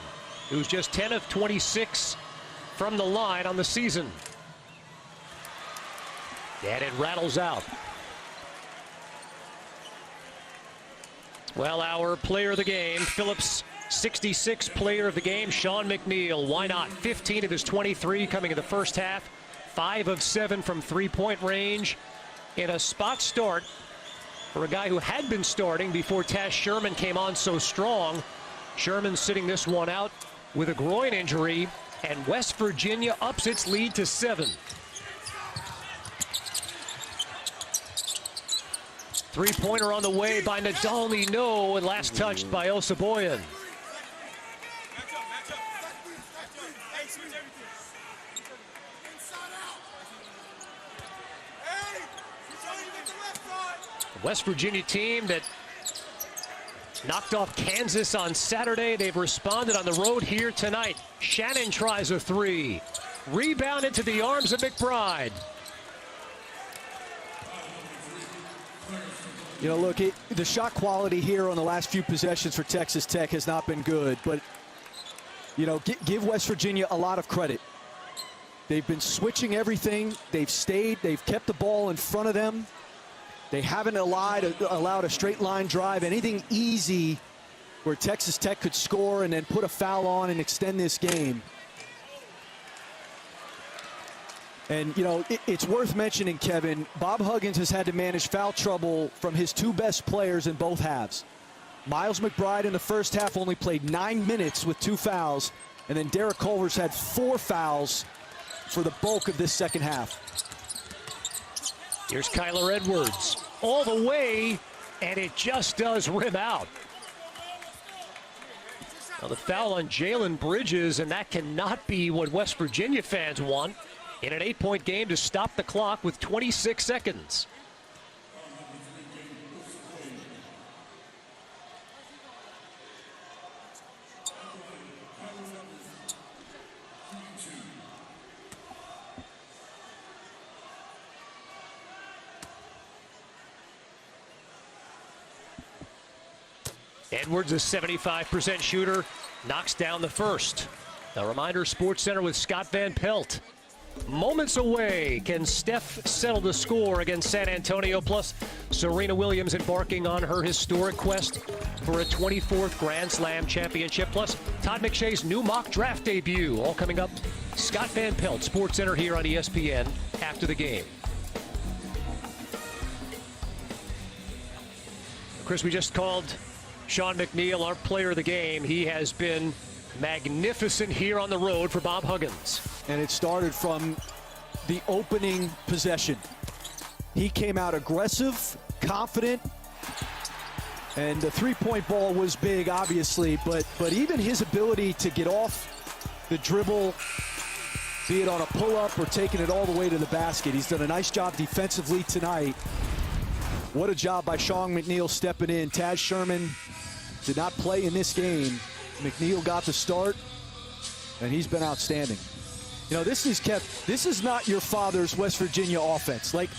who's just 10 of 26 from the line on the season. And it rattles out. Well, our player of the game, Phillips' 66th player of the game, Sean McNeil. Why not? 15 of his 23 coming in the first half. 5 of 7 from three-point range. In a spot start for a guy who had been starting before Taz Sherman came on so strong. Sherman sitting this one out with a groin injury, and West Virginia ups its lead to 7. Three-pointer on the way by Nadolny, no, and last touched by Saboyan. The West Virginia team that knocked off Kansas on Saturday, they've responded on the road here tonight. Shannon tries a 3. Rebounded to the arms of McBride. You know, look, the shot quality here on the last few possessions for Texas Tech has not been good, but, you know, give West Virginia a lot of credit. They've been switching everything. They've stayed. They've kept the ball in front of them. They haven't allowed a straight line drive, anything easy where Texas Tech could score and then put a foul on and extend this game. And, you know, it's worth mentioning, Kevin, Bob Huggins has had to manage foul trouble from his 2 best players in both halves. Miles McBride in the first half only played 9 minutes with 2 fouls, and then Derek Culver's had 4 fouls for the bulk of this second half. Here's Kyler Edwards all the way, and it just does rim out. Now the foul on Jalen Bridges, and that cannot be what West Virginia fans want in an 8-point game to stop the clock with 26 seconds. Edwards, a 75% shooter, knocks down the first. A reminder, SportsCenter with Scott Van Pelt. Moments away, can Steph settle the score against San Antonio? Plus, Serena Williams embarking on her historic quest for a 24th Grand Slam championship. Plus, Todd McShay's new mock draft debut. All coming up. Scott Van Pelt, SportsCenter here on ESPN after the game. Chris, we just called Sean McNeil our player of the game. He has been magnificent here on the road for Bob Huggins. And it started from the opening possession. He came out aggressive, confident, and the three-point ball was big, obviously, but even his ability to get off the dribble, be it on a pull-up or taking it all the way to the basket. He's done a nice job defensively tonight. What a job by Sean McNeil stepping in. Taz Sherman did not play in this game. McNeil got the start, and he's been outstanding. You know, this is not your father's West Virginia offense. Like,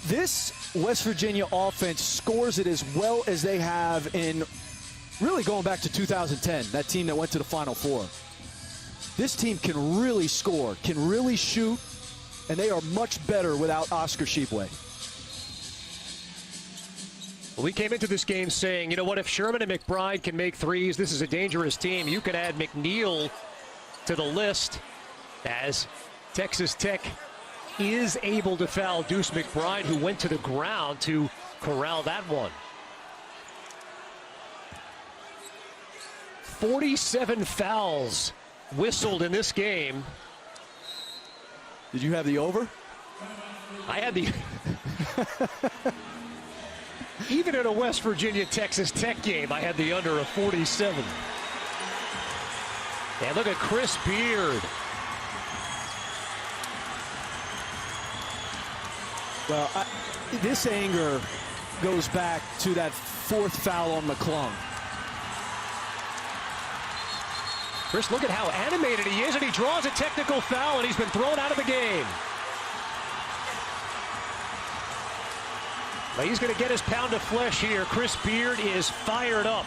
this West Virginia offense scores it as well as they have in really going back to 2010, that team that went to the Final Four. This team can really score, can really shoot, and they are much better without Oscar Tshiebwe. We came into this game saying, you know what, if Sherman and McBride can make threes, this is a dangerous team. You can add McNeil to the list, as Texas Tech is able to foul Deuce McBride, who went to the ground to corral that one. 47 fouls whistled in this game. Did you have the over? I had the... Even in a West Virginia-Texas Tech game, I had the under of 47. And look at Chris Beard. Well, this anger goes back to that fourth foul on McClung. Chris, look at how animated he is, and he draws a technical foul, and he's been thrown out of the game. But he's going to get his pound of flesh here. Chris Beard is fired up.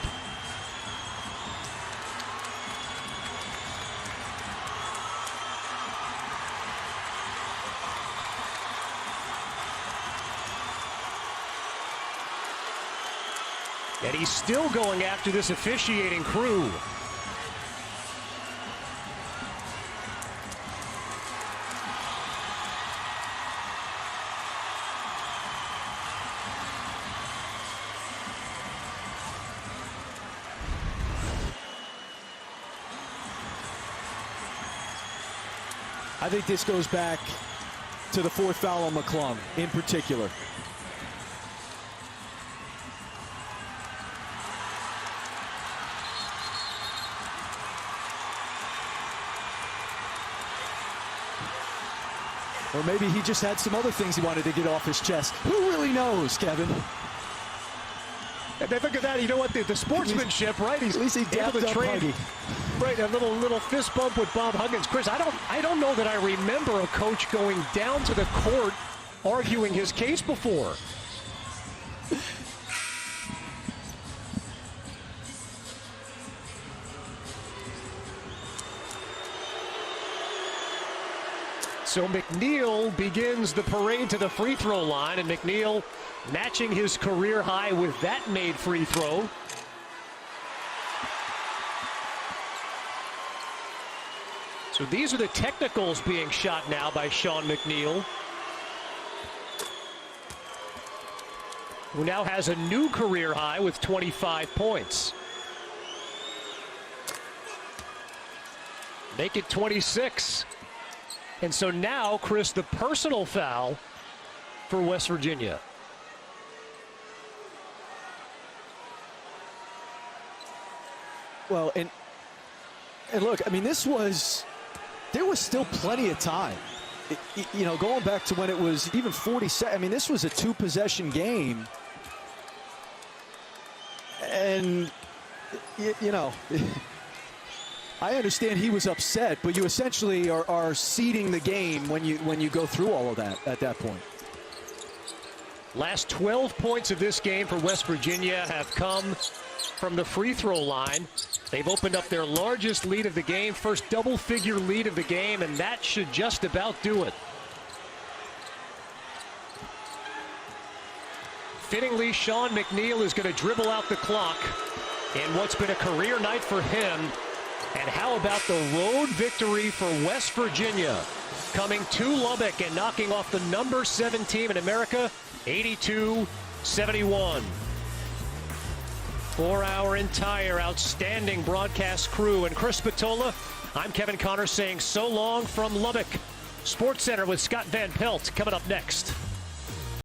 And he's still going after this officiating crew. I think this goes back to the fourth foul on McClung in particular. Or maybe he just had some other things he wanted to get off his chest. Who really knows, Kevin? And then look at that. You know what? The sportsmanship, right? He's at least he able to trade. Right, a little fist bump with Bob Huggins. Chris, I don't know that I remember a coach going down to the court arguing his case before. So McNeil begins the parade to the free throw line, and McNeil matching his career high with that made free throw. So these are the technicals being shot now by Sean McNeil, who now has a new career high with 25 points. Make it 26. And so now, Chris, the personal foul for West Virginia. Well, and look, I mean, there was still plenty of time. You know, going back to when it was even 47, I mean, this was a two-possession game. And, you know, I understand he was upset, but you essentially are ceding the game when you go through all of that at that point. Last 12 points of this game for West Virginia have come from the free throw line. They've opened up their largest lead of the game, first double-figure lead of the game, and that should just about do it. Fittingly, Sean McNeil is going to dribble out the clock in what's been a career night for him. And how about the road victory for West Virginia, coming to Lubbock and knocking off the number 7 team in America, 82-71. For our entire outstanding broadcast crew and Chris Spatola, I'm Kevin Connor saying so long from Lubbock. Sports Center with Scott Van Pelt coming up next.